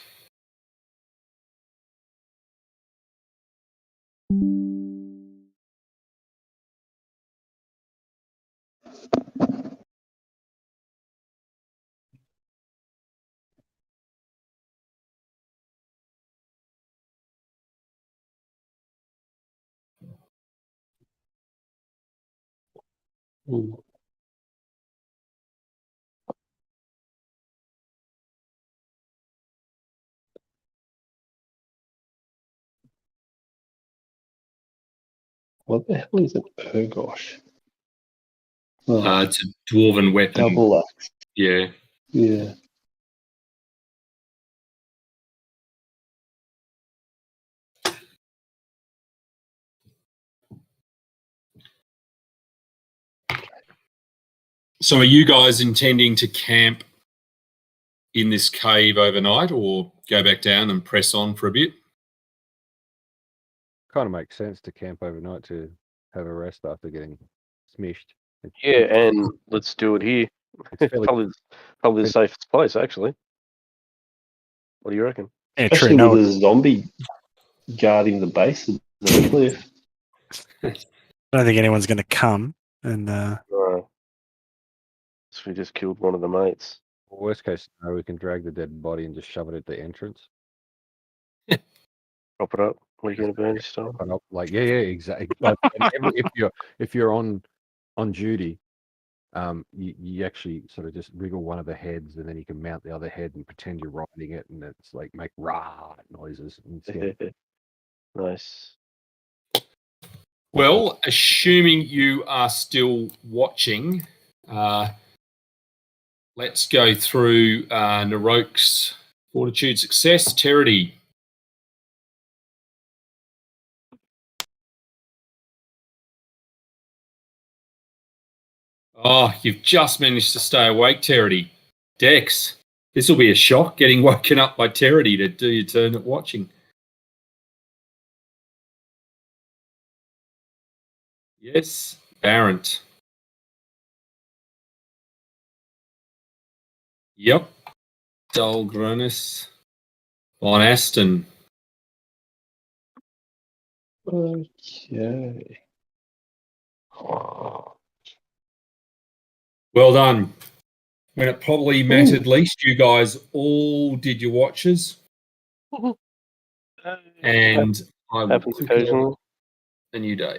What the hell is an Urgosh? Oh, It's a dwarven weapon. double axe. Yeah. Yeah. So are you guys intending to camp in this cave overnight or go back down and press on for a bit? Kind of makes sense to camp overnight to have a rest after getting smished. Yeah, and let's do it here. It's fairly, Probably the safest place, actually. What do you reckon? Yeah, true. Especially No, with a zombie guarding the base of the cliff. I don't think anyone's going to come. And So we just killed one of the mates. worst case scenario, we can drag the dead body and just shove it at the entrance. Prop it up. What are you going to burn this time? And like, yeah, exactly. Like, if you're on duty, you actually sort of just wriggle one of the heads, and then you can mount the other head and pretend you're riding it, and it's like make rah noises. Nice. Well, assuming you are still watching, let's go through Narok's Fortitude success. Terity. Oh, you've just managed to stay awake, Terity. Dex, this will be a shock, getting woken up by Terity to do your turn at watching. Yes, Barrent. Yep. Dolgronus. Von Aston. Okay. Well done. When it probably mattered least, you guys all did your watches. And I will Happens click on occasionally. a new day.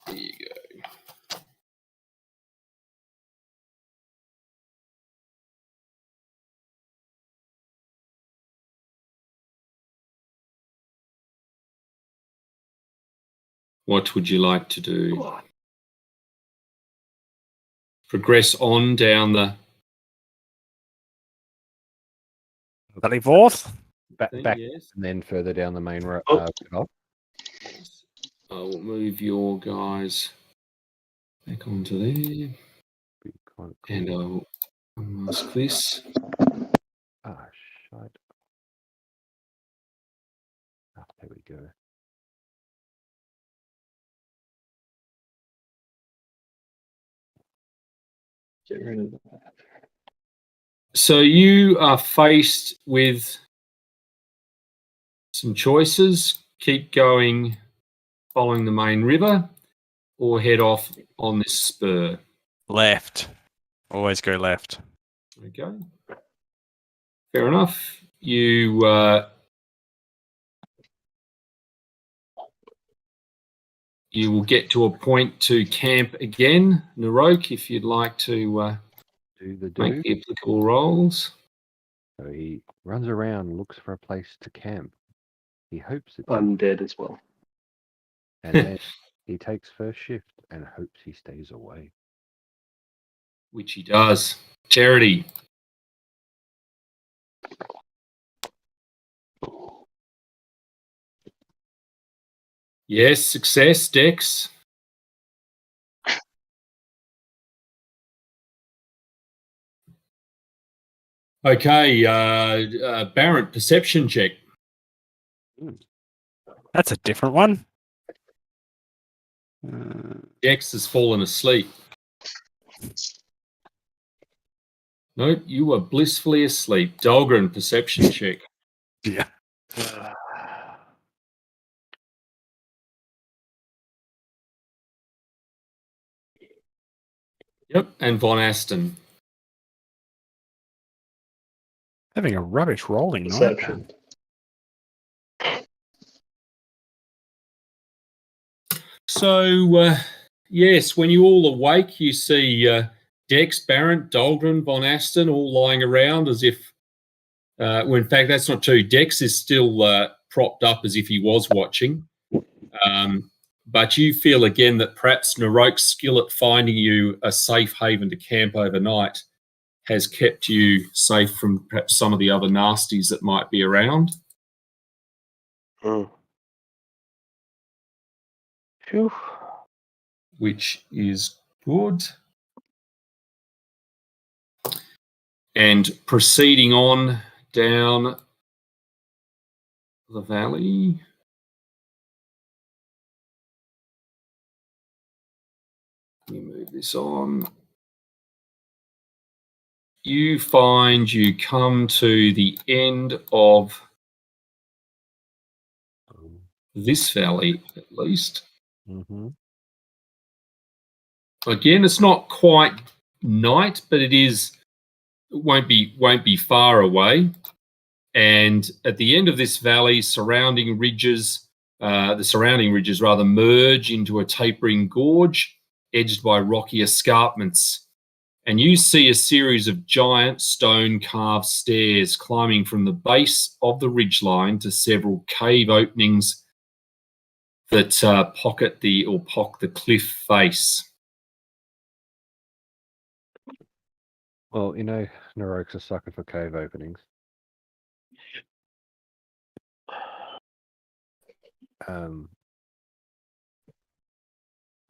There you go. What would you like to do? Progress on down the 24th? Back, yes. and then further down the main road. I will move your guys back onto there. And I will unmask this. Ah, shite. Ah, there we go. Get rid of that. So you are faced with some choices. Keep going following the main river or head off on this spur. Left. Always go left. Okay. Fair enough. You you will get to a point to camp again, Narok, if you'd like to make the applicable rolls. So he runs around, looks for a place to camp. He hopes it's I'm dead as well. and then he takes first shift and hopes he stays away. Which he does. Charity. Yes, success, Dex. Okay, Barrett, perception check. That's a different one. Dex has fallen asleep. No, you were blissfully asleep. Dahlgren, perception check. Yeah. Yep, and Von Aston. Having a rubbish rolling night. Perception. So, yes, when you all awake, you see Dex, Barrett, Dahlgren, Von Aston all lying around as if, well, in fact, that's not true. Dex is still propped up as if he was watching. But you feel again that perhaps Naroke's skill at finding you a safe haven to camp overnight has kept you safe from perhaps some of the other nasties that might be around. Mm. Phew. Which is good. And proceeding on down the valley. Let me move this on. You find you come to the end of this valley, at least. Mm-hmm. Again, it's not quite night, but it won't be far away. And at the end of this valley, the surrounding ridges rather merge into a tapering gorge edged by rocky escarpments. And you see a series of giant stone carved stairs climbing from the base of the ridgeline to several cave openings that pock the cliff face. Well, Naroke's a sucker for cave openings.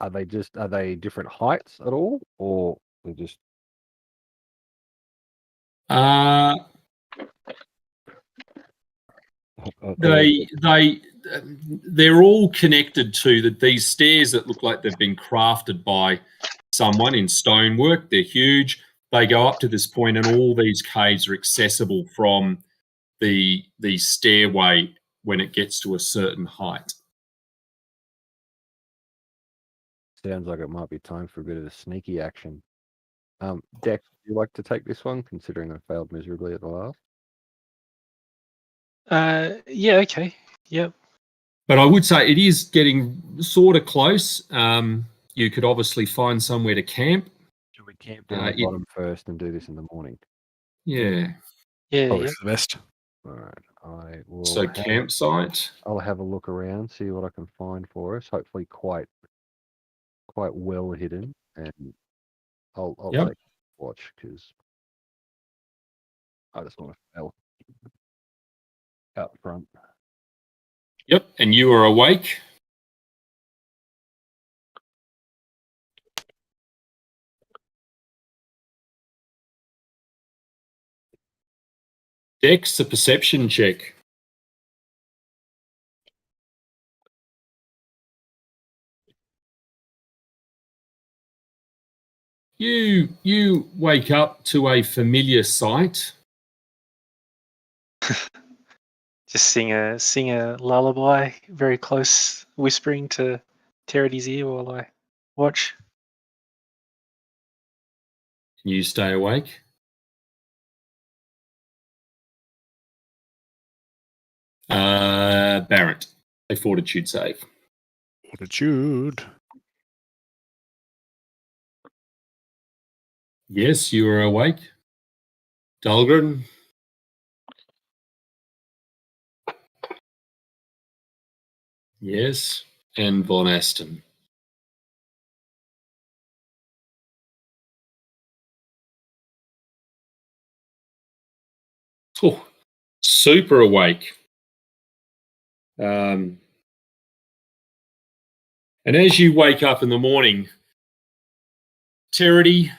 Are they different heights at all, or they're just? They're all connected to these stairs that look like they've been crafted by someone in stonework. They're huge. They go up to this point, and all these caves are accessible from the stairway when it gets to a certain height. Sounds like it might be time for a bit of a sneaky action. Dex, would you like to take this one, considering I failed miserably at the last? Yeah, okay. Yep. But I would say it is getting sort of close. You could obviously find somewhere to camp. Should we camp down the bottom first and do this in the morning? Yeah. Yeah, Probably yeah. for the best. All right. I will. So campsite. I'll have a look around, see what I can find for us. Hopefully, quite well hidden, and I'll take watch because I just want to fail out front. Yep, and you are awake. Dex, a perception check. You wake up to a familiar sight. Just sing a lullaby, very close, whispering to Terity's ear while I watch. Can you stay awake? Barrett, a fortitude save. Fortitude. Yes, you are awake. Dahlgren. Yes, and Von Aston. Oh, super awake. And as you wake up in the morning, Terity,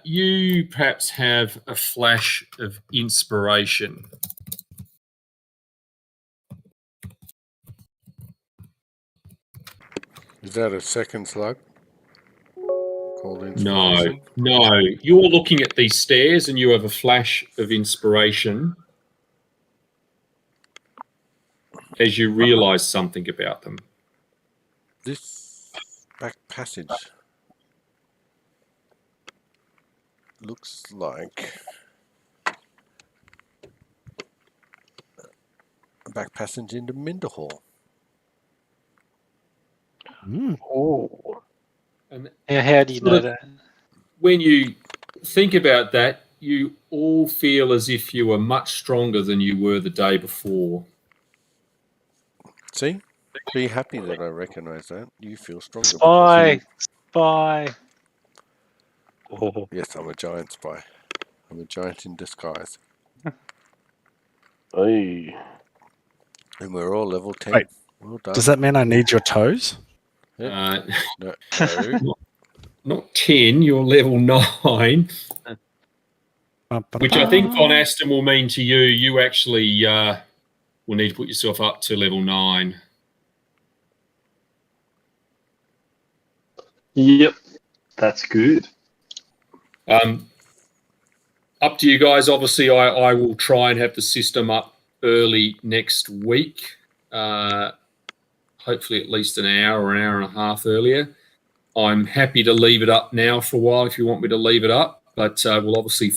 you perhaps have a flash of inspiration. Is that a second slug? Called No, inspiration? no. You're looking at these stairs and you have a flash of inspiration as you realise something about them. This back passage looks like a back passage into Minderhall. Oh. And How do you know that? when you think about that, you all feel as if you are much stronger than you were the day before. See? Be happy that I recognise that. You feel stronger. Spy! Spy! Yes, I'm a giant spy. I'm a giant in disguise. Hey. And we're all level 10. Wait, Well done. Does that mean I need your toes? No. Not 10, you're level 9, which I think Von Aston will mean to you, you actually will need to put yourself up to level 9. Yep, that's good. Up to you guys. Obviously, I will try and have the system up early next week. Hopefully at least an hour or an hour and a half earlier. I'm happy to leave it up now for a while if you want me to leave it up, but we'll obviously